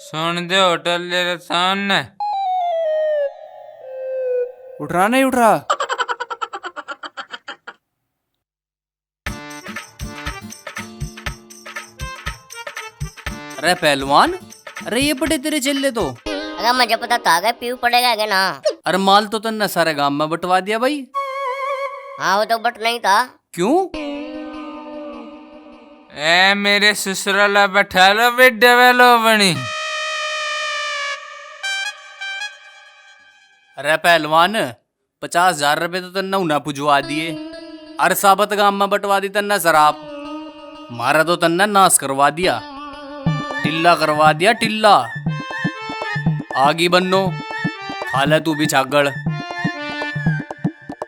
सुन दे होटल तेरे सामने। उठ रहा नहीं उठ रहा? अरे पहलवान, अरे ये पड़े तेरे चिल्ले तो। अगर मुझे पता था कि पीऊ पड़ेगा क्या ना। अरे माल तो तन्ने सारे गांव में बंटवा दिया भाई। हाँ वो तो बट नहीं था। क्यों? ए मेरे ससुराला बैठा लो बिड्डे वेलो बनी। अरे पहलवान, 50,000 रुपए तो तन्ने उन्हें पुजवा दिए। अरे साबत गांव में बंटवा दी तन्ने शराब। मारा तो तन्ने नाश करवा दिया, टिल्ला करवा दिया टिल्ला। आगी बन्नो, खा ले तू भी छागड़।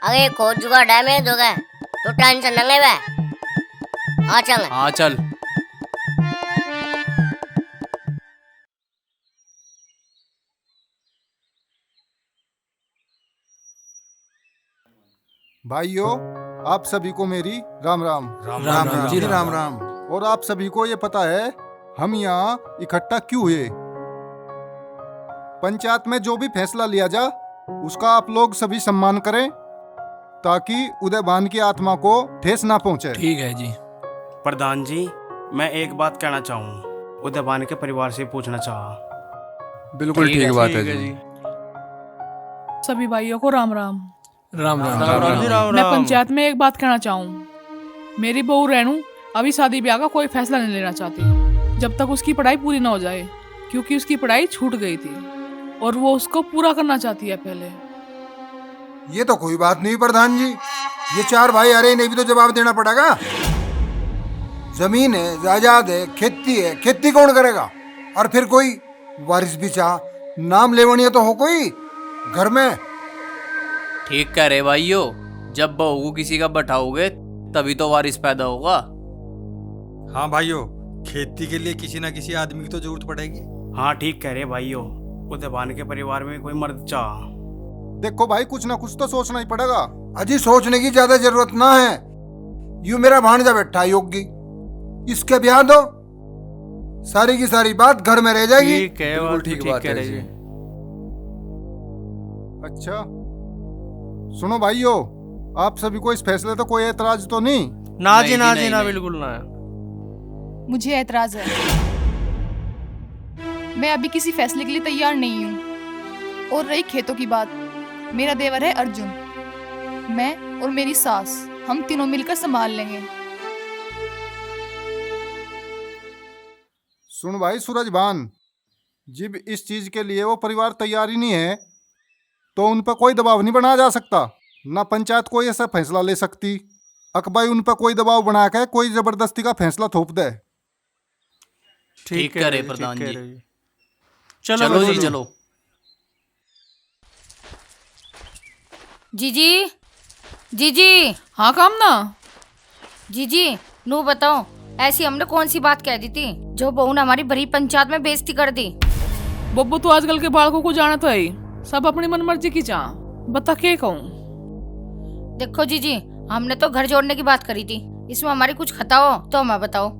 अरे खोज जुगाड़ डैमेज हो गया तो टेंशन न ले बे। हाँ चल। हाँ चल। भाइयों, आप सभी को मेरी राम राम। राम राम राम जी, जी, राम राम। और आप सभी को ये पता है हम यहाँ इकट्ठा क्यों हुए? पंचायत में जो भी फैसला लिया जा उसका आप लोग सभी सम्मान करें ताकि उदयभान की आत्मा को ठेस ना पहुंचे। ठीक है जी। प्रधान जी, मैं एक बात कहना चाहूँ, उदयभान के परिवार से पूछना चाहा। बिल्कुल ठीक बात है जी। सभी भाइयों को राम राम। राम राम। मैं पंचायत में एक बात कहना चाहूँ। मेरी बहू रेणु अभी शादी ब्याह का कोई फैसला नहीं लेना चाहती जब तक उसकी पढ़ाई पूरी ना हो जाए, क्योंकि उसकी पढ़ाई छूट गई थी और वो उसको पूरा करना चाहती है पहले। ये तो कोई बात नहीं प्रधान जी, ये 4 भाई आ रहे, इन्हें भी तो जवाब देना पड़ेगा। जमीन है, जायदाद है, खेती कौन करेगा? और फिर कोई वारिस भी चाह, नाम लेवनिया तो हो कोई घर में। ठीक कह रहे भाइयों, जब बहू को किसी का बैठाओगे तभी तो वारिस पैदा होगा। हाँ भाइयों, खेती के लिए किसी ना किसी आदमी की तो जरूरत पड़ेगी। हाँ ठीक कह रहे भाइयों, उदयभान के परिवार में कोई मर्द चाह। देखो भाई, कुछ ना कुछ तो सोचना ही पड़ेगा। अजी सोचने की ज्यादा जरूरत ना है। यू मेरा भांजा बैठा योगी, इसके ब्याह दो, सारी की सारी बात घर में रह जाएगी। ठीक है, बिल्कुल ठीक बात है जी। अच्छा सुनो भाइयों, आप सभी को इस फैसले तो कोई एतराज तो नहीं? ना जी, ना जी, ना बिल्कुल ना। मुझे ऐतराज है। मैं अभी किसी फैसले के लिए तैयार नहीं हूँ। और रही खेतों की बात, मेरा देवर है अर्जुन, मैं और मेरी सास, हम तीनों मिलकर संभाल लेंगे। सुन भाई सूरजभान, जब इस चीज के लिए वो परिवार तैयार ही नहीं है तो उन पर कोई दबाव नहीं बनाया जा सकता। ना पंचायत कोई ऐसा फैसला ले सकती। अकबाई उन पर कोई दबाव बना के कोई जबरदस्ती का फैसला थोप दे। ठीक कह रहे प्रधान जी। चलो जी, चलो। जीजी, जीजी। हाँ काम ना। जीजी, नू बताओ, ऐसी हमने कौन सी बात कह दी थी जो बहू ने हमारी बड़ी पंचायत में बेइज्जती कर दी? बब्बू तो आजकल के बालकों को जाना तो है ही, सब अपनी मनमर्जी की चाह। बता के कहूँ? देखो जीजी, हमने तो घर जोड़ने की बात करी थी, इसमें हमारी कुछ खता हो तो हमें बताओ।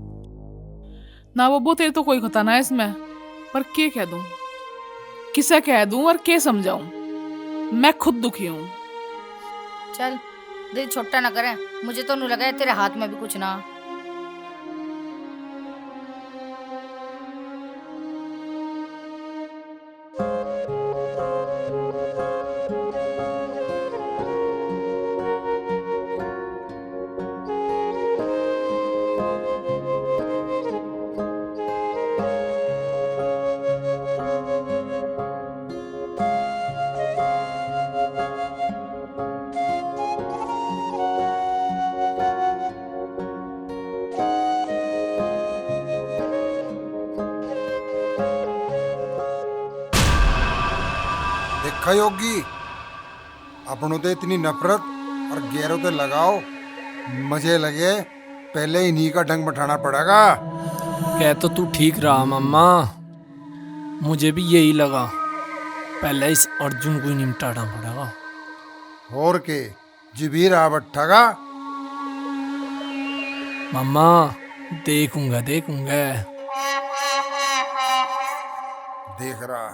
ना बब्बू, तेरे तो कोई खता ना है इसमें, पर के कह दूं, किसे कह दूं और के समझाऊं? मैं खुद दुखी हूँ। चल दिल छोटा ना करे, मुझे तो नहीं लगा है तेरे हाथ में भी कुछ ना। देखा योगी, अपनों तो इतनी नफरत और गैरों ते लगाओ, मजे लगे, पहले इन्हीं का ढंग बैठाना पड़ेगा। कह तो तू ठीक रहा मम्मा, मुझे भी यही लगा, पहले इस अर्जुन को ही निपटाना पड़ेगा। और के जिबीर आवट्ठा मम्मा, देखूंगा देखूंगा। देख रहा,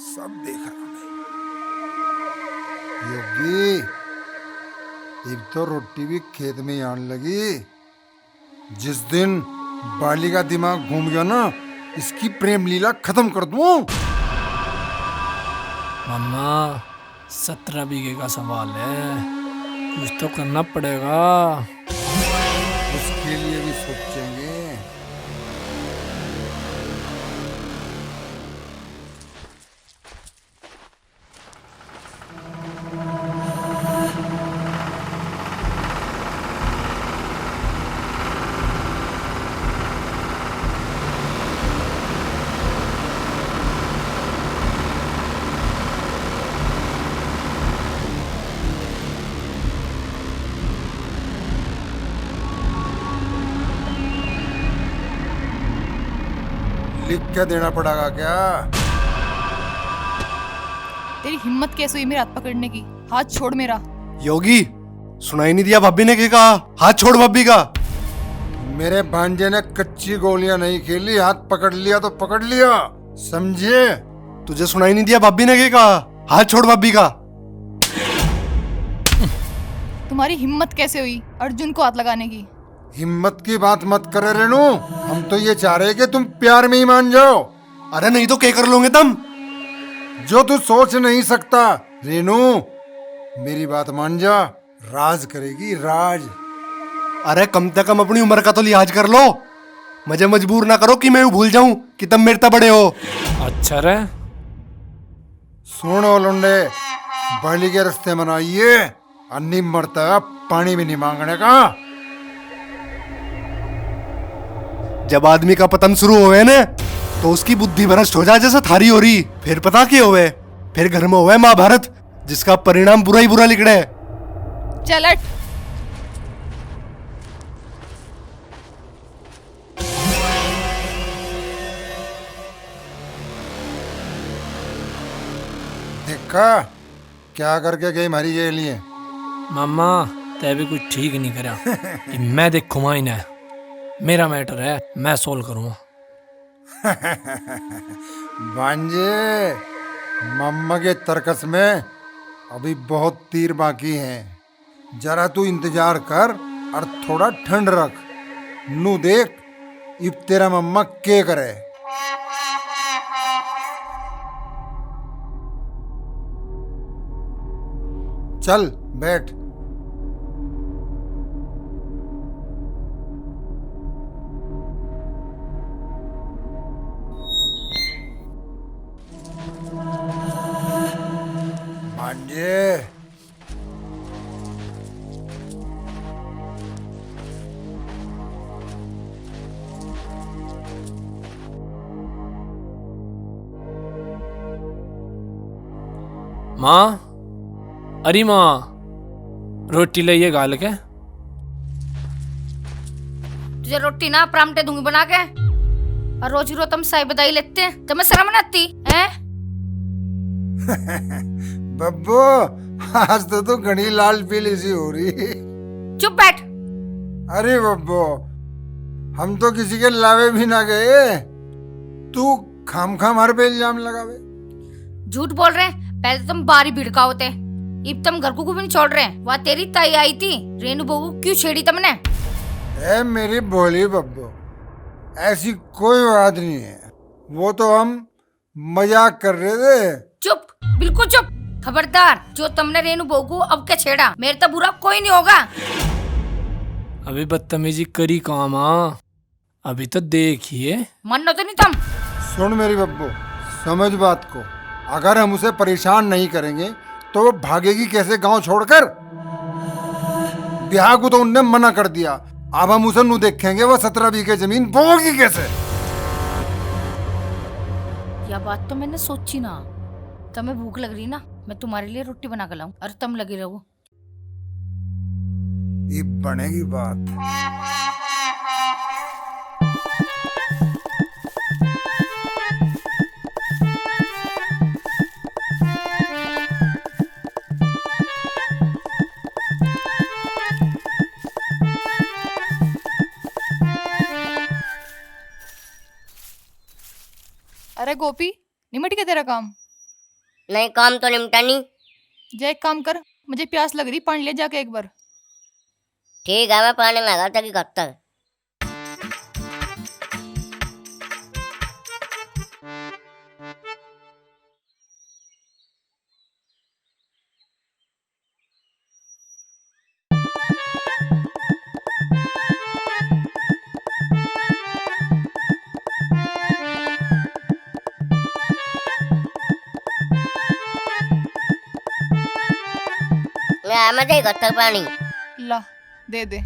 सब देख रहा मैं। योगी, अब तो रोटी भी खेत में ही आने लगी। जिस दिन बाली का दिमाग घूम गया ना, इसकी प्रेम लीला खत्म कर दूं। मम्मा, 17 बीघे का सवाल है, कुछ तो करना पड़ेगा। उसके लिए भी सोचेंगे। लिख के देना पड़ेगा क्या? तेरी हिम्मत कैसे हुई मेरे हाथ पकड़ने की? हाथ छोड़ मेरा। योगी, सुनाई नहीं दिया भाभी ने क्या कहा? हाथ छोड़ भाभी का। मेरे भांजे ने कच्ची गोलियां नहीं खेली, हाथ पकड़ लिया तो पकड़ लिया, समझे? तुझे सुनाई नहीं दिया भाभी ने क्या कहा? हाथ छोड़ भाभी का। तुम्हारी हिम्मत कैसे हुई अर्जुन को हाथ लगाने की? हिम्मत की बात मत करे रेनू, हम तो ये चाह रहे कि तुम प्यार में ही मान जाओ। अरे नहीं तो क्या कर लोगे तुम? जो तू सोच नहीं सकता रेनू, मेरी बात मान जा, राज करेगी राज। अरे कम से कम अपनी उम्र का तो लिहाज कर लो। मुझे मजबूर ना करो कि मैं यूं भूल जाऊं कि तुम मेरे से बड़े हो। अच्छा रे, सुनो लुंडे, बहली के रास्ते मनाइए, अन्नी मरता पानी भी नहीं मांगने का। जब आदमी का पतन शुरू होवे ना तो उसकी बुद्धि भ्रष्ट हो जाए जैसे थारी हो रही। फिर पता क्या होवे? फिर घर में होवे महाभारत, जिसका परिणाम बुरा ही बुरा लिखड़े। चल हट। देखा क्या करके गई हमारी ये लिए। मामा तय भी कुछ ठीक नहीं करा कि मैं देखूंगा इन्हें। मेरा मैटर है, मैं सोल्व करूंगा। भांजे, मम्मा के तर्कस में अभी बहुत तीर बाकी हैं। जरा तू इंतजार कर और थोड़ा ठंड रख। नू देख इब तेरा मम्मा के करे। चल बैठ। भांजे, माँ, अरे माँ, रोटी लाइए गाल के। तुझे रोटी ना परामटे दूंगी बना के। और रोज रोज तुम साई बधाई लेते हैं, तुम्हें शर्म नहीं आती है? बब्बू, आज तो तू घनी लाल पीली सी हो रही। चुप बैठ। अरे बब्बू, हम तो किसी के लावे भी ना गए, तू खाम खाम हर पे इल्जाम लगावे। झूठ बोल रहे हैं। पहले तुम बारी भिड़का होते, अब तुम घर को भी नहीं छोड़ रहे हैं। वहाँ तेरी ताई आई थी, रेनू बहू, क्यों छेड़ी तुमने? ए मेरी भोली बब्बू, ऐसी कोई बात नहीं है, वो तो हम मजाक कर रहे थे। चुप, बिल्कुल चुप। खबरदार, जो तुमने रेनू बहू को अब क्या छेड़ा, मेरे तो बुरा कोई नहीं होगा। अभी बदतमीजी करी काम। माँ अभी तो देखिए। मानो तो नहीं तुम। सुन मेरी बब्बू, समझ बात को। अगर हम उसे परेशान नहीं करेंगे तो वो भागेगी कैसे गांव छोड़कर? ब्याह को तो उनने मना कर दिया, अब हम उसे नू देखेंगे वो 17 बीघे जमीन बोगी कैसे? यह बात तो मैंने सोची ना। तुम्हें भूख लग रही ना, मैं तुम्हारे लिए रोटी बना कर लाऊं और तुम लगी रहो। ये बनेगी बात। अरे गोपी, निमट गया तेरा काम? नहीं, काम तो निपटा नहीं। जा एक काम कर, मुझे प्यास लग रही, पानी ले जाके एक बार। ठीक है, मैं पानी लगा था कि कब तक। मैं दे कब तक पानी? ला, दे दे।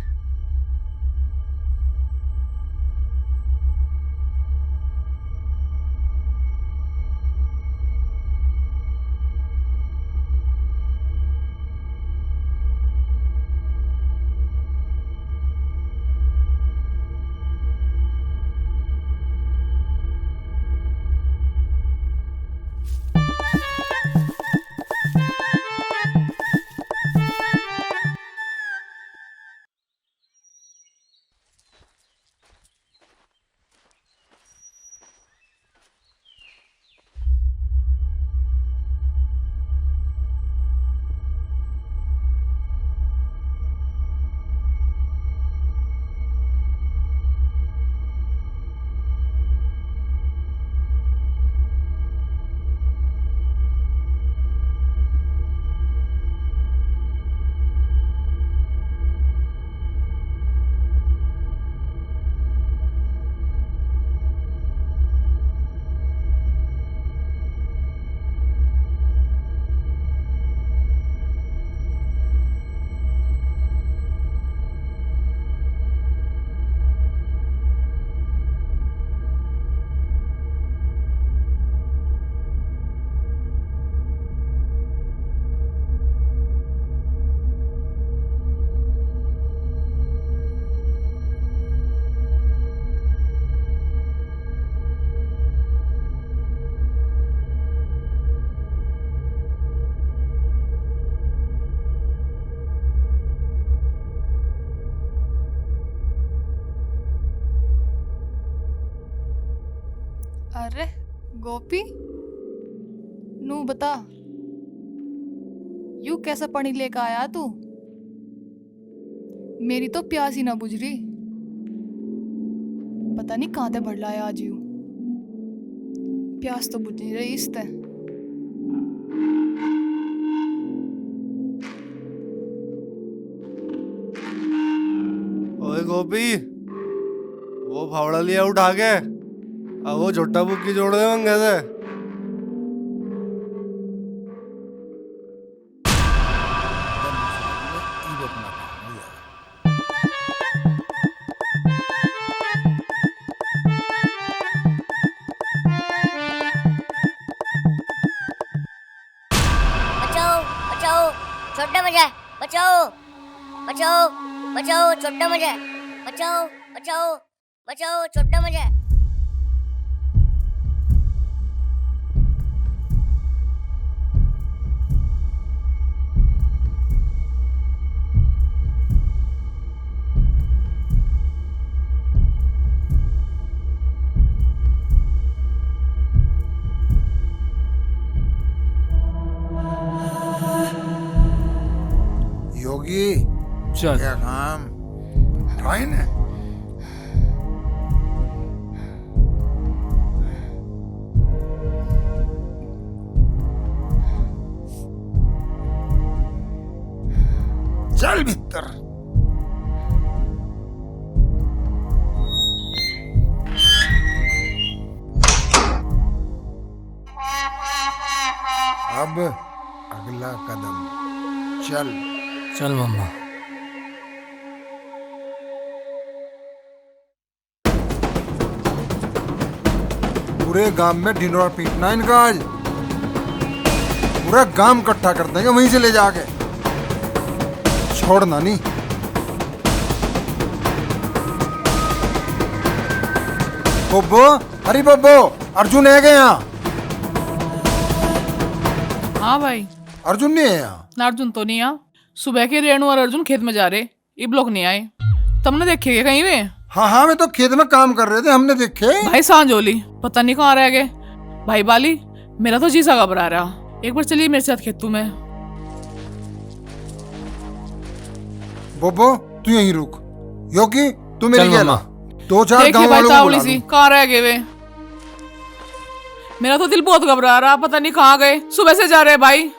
अरे गोपी, नू बता, यू कैसा पानी लेकर आया तू? मेरी तो प्यास ही ना बुझ रही। पता नहीं कहाँ से भर लाया आज यू। प्यास तो बुझ नहीं रही इससे। ओए गोपी, वो फावड़ा लिया उठा के, अब वो छोटा बुक्की जोड़ दे मंगे से। बचाओ बचाओ, छोटा मजा, बचाओ बचाओ बचाओ, छोटा मजा, बचाओ बचाओ बचाओ, छोटा मजा। योगी चल क्या काम उठाए ना। चल भीतर। अब अगला कदम चल। चल मम्मा। पूरे गांव में ढिंडोरा पीटना इनका आज। पूरा गांव इकट्ठा कर देंगे वहीं से ले जाके, छोड़ना नहीं। बब्बो, अरे बब्बो, अर्जुन है क्या यहाँ? हाँ भाई। अर्जुन नहीं है यहाँ? ना अर्जुन तो नहीं यहाँ। सुबह के रेणु और अर्जुन खेत में जा रहे, ये लोग नहीं आए। तुमने देखे क्या कहीं वे? हाँ हाँ, मैं तो खेत में काम कर रहे थे, हमने देखे। भाई सांझोली पता नहीं कहाँ रह गए। भाई बाली, मेरा तो जी सा घबरा रहा। एक बार चलिए मेरे साथ खेतों में। बब्बो तू यहीं रुक। योगी तू मेरी चल कहना। मम्मा। दो चार देखिए गांव भाई वालों को चावली बुला सी लो। कहाँ रह गए वे? मेरा तो दिल बहुत घबरा रहा, पता नहीं कहाँ गए। सुबह से जा रहे भाई।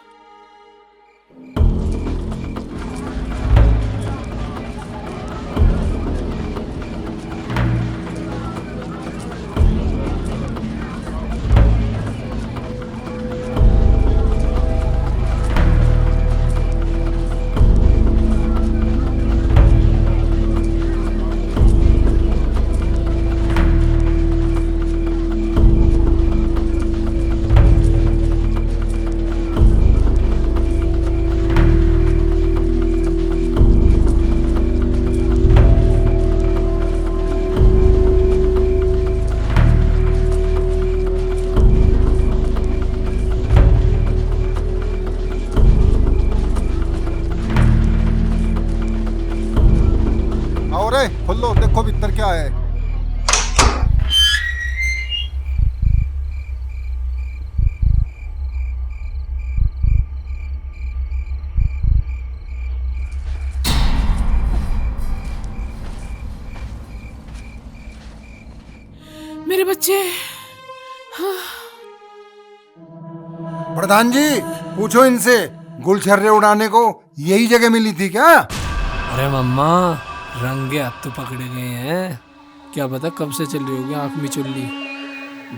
आओ रे, खोलो, देखो भीतर क्या है। मेरे बच्चे। प्रधान जी पूछो इनसे, गुलछर्रे उड़ाने को यही जगह मिली थी क्या? अरे मम्मा, रंगे हाथ तो पकड़े गए हैं। क्या पता कब से चल रही होगी आंख में चुल्ली।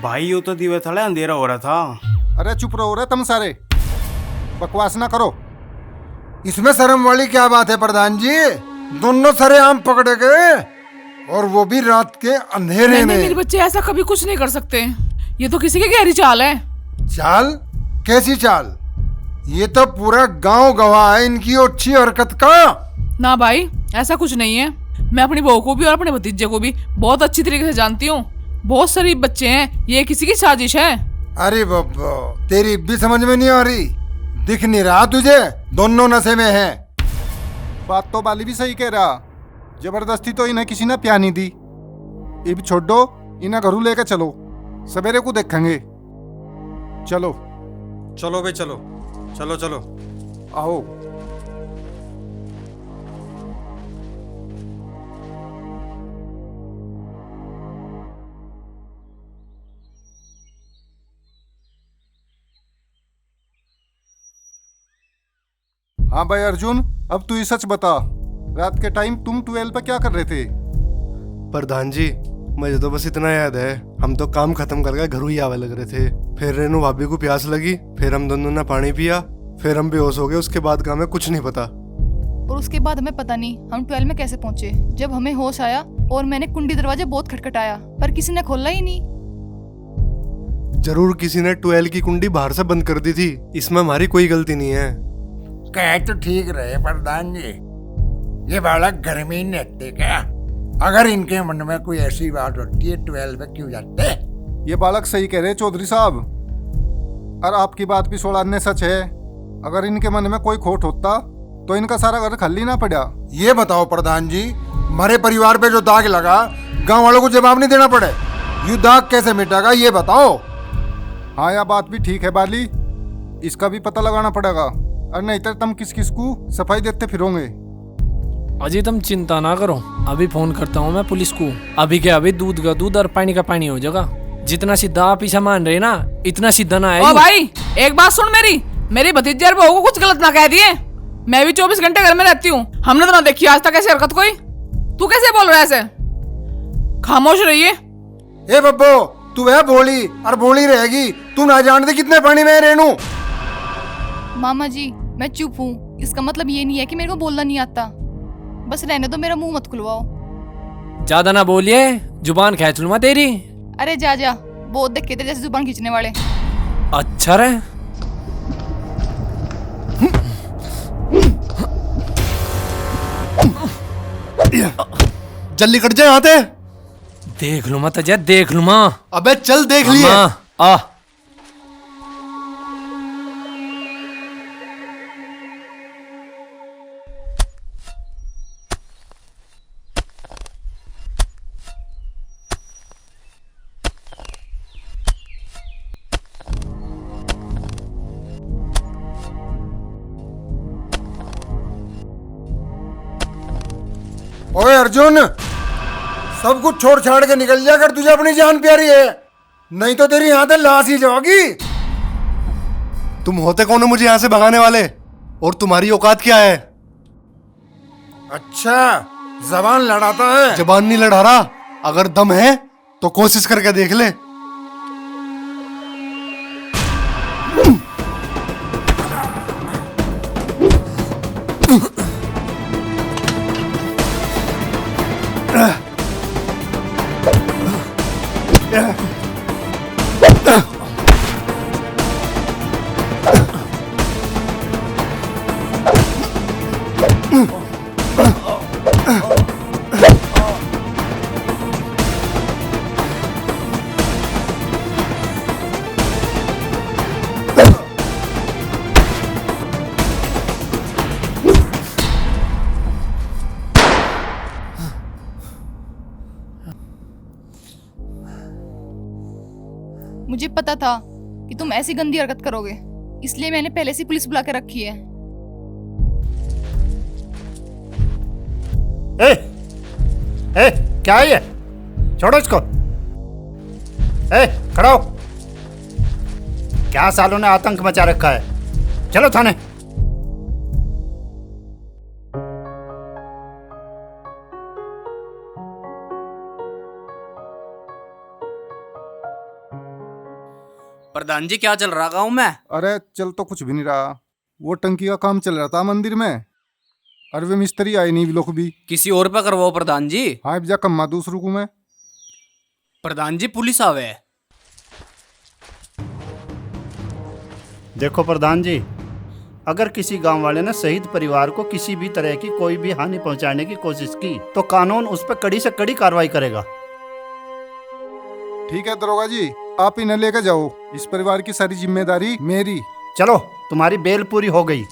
भाई यू तो दिवे थोड़ा अंधेरा हो रहा था। अरे चुप रहो रे तुम सारे, बकवास ना करो। इसमें शर्म वाली क्या बात है प्रधान जी? दोनों सरे आम पकड़े गए, और वो भी रात के अंधेरे नहीं, में। मेरे बच्चे ऐसा कभी कुछ नहीं कर सकते। ये तो किसी की गहरी चाल है। चाल? कैसी चाल? ये तो पूरा गांव गवाह है इनकी अच्छी हरकत का। ना भाई, ऐसा कुछ नहीं है। मैं अपनी बहू को भी और अपने भतीजे को भी बहुत अच्छी तरीके से जानती हूँ। बहुत शरीफ बच्चे हैं, ये किसी की साजिश है। अरे बब्बो, तेरी भी समझ में नहीं आ रही? दिख नहीं रहा तुझे? दोनों नशे में हैं। बात तो बाली भी सही कह रहा। जबरदस्ती तो इन्हें किसी ने प्यानी दी। ये भी छोड़ दो, इन्हें घरू लेकर चलो। सवेरे को देखेंगे। चलो चलो भाई चलो, चलो चलो आओ। हाँ भाई अर्जुन, अब तू ही सच बता, रात के टाइम तुम 12 पे क्या कर रहे थे? प्रधान जी, मुझे तो बस इतना याद है, हम तो काम खत्म करके घर ही आवे लग रहे थे। फिर रेनू भाभी को प्यास लगी, फिर हम दोनों ने पानी पिया, फिर हम बेहोश हो गए। उसके बाद का हमें कुछ नहीं पता। और उसके बाद हमें पता नहीं हम 12 में कैसे पहुंचे। जब हमें होश आया और मैंने कुंडी दरवाजे बहुत खटखटाया, पर किसी ने खोला ही नहीं। जरूर किसी ने 12 की कुंडी बाहर से बंद कर दी थी, इसमें हमारी कोई गलती नहीं है। कह तो ठीक रहे प्रधान जी, ये बालक घर में ही नहीं रहते क्या? अगर इनके मन में कोई ऐसी बात होती है 12 पे क्यों जाते? ये बालक सही कह रहे चौधरी साहब, और आपकी बात भी सोड़ाने सच है। अगर इनके मन में कोई खोट होता तो इनका सारा घर खाली ना पड़ा। ये बताओ प्रधान जी, हमारे परिवार पे जो दाग लगा, गांव वालों को जवाब नहीं देना पड़े, ये दाग कैसे मिटेगा ये बताओ। हाँ यह बात भी ठीक है बाली, इसका भी पता लगाना पड़ेगा, और नहीं तो तुम किस किस को सफाई देते फिरोगे। अजी तुम चिंता ना करो, अभी फोन करता हूँ मैं पुलिस को। अभी के अभी दूध का दूध और पानी का पानी हो जाएगा। जितना सीधा आप ही सामान रहे ना, इतना सीधा ना है। ओ भाई एक बात सुन, मेरी भतीजी बहू को कुछ गलत ना कह दिए। मैं भी 24 घंटे घर में रहती हूँ, हमने तो ना देखी आज तक ऐसी हरकत कोई। तू कैसे बोल रहा है ऐसे? खामोश रहिए। ए बब्बो, तू है बोली और बोली रहेगी, तू ना जानते कितने पानी में है रेनू। मामा जी मैं चुप हूँ, इसका मतलब ये नहीं है कि मेरे को बोलना नहीं आता। बस रहने दो, मेरा मुंह मत खुलवाओ। ज्यादा ना बोलिए, जुबान खींच लूंगा तेरी। अरे जा बहुत देखे थे जैसे जुबान खींचने वाले। अच्छा रे, जल्दी कट जाए आते। देख लूँ मत अजय, देख लूँ माँ। अबे चल देख लिए। आ ओए अर्जुन, सब कुछ छोड़ छाड़ के निकल जा अगर तुझे अपनी जान प्यारी है, नहीं तो तेरी यहाँ से लाश ही जाओगी। तुम होते कौन हो मुझे यहाँ से भगाने वाले, और तुम्हारी औकात क्या है? अच्छा, जबान लड़ाता है? जबान नहीं लड़ा रहा, अगर दम है तो कोशिश करके देख ले। मुझे पता था कि तुम ऐसी गंदी हरकत करोगे, इसलिए मैंने पहले से पुलिस बुला के रखी है। ए, क्या है ये? छोड़ो इसको। खड़ा हो। क्या सालों ने आतंक मचा रखा है? चलो थाने। प्रधान जी क्या चल रहा गाँव में? अरे चल तो कुछ भी नहीं रहा, वो टंकी का काम चल रहा था मंदिर में, और वे मिस्त्री आए नहीं लोग भी। किसी और पे करवाओ प्रधान जी। हाँ जा कम्मा दूसरों को मैं। प्रधान जी पुलिस आवे। देखो प्रधान जी, अगर किसी गांव वाले ने शहीद परिवार को किसी भी तरह की कोई भी हानि पहुंचाने की कोशिश की तो कानून उस पर कड़ी से कड़ी कार्रवाई करेगा। ठीक है दरोगा जी, आप इन्हें लेकर जाओ, इस परिवार की सारी जिम्मेदारी मेरी। चलो, तुम्हारी बेल पूरी हो गई।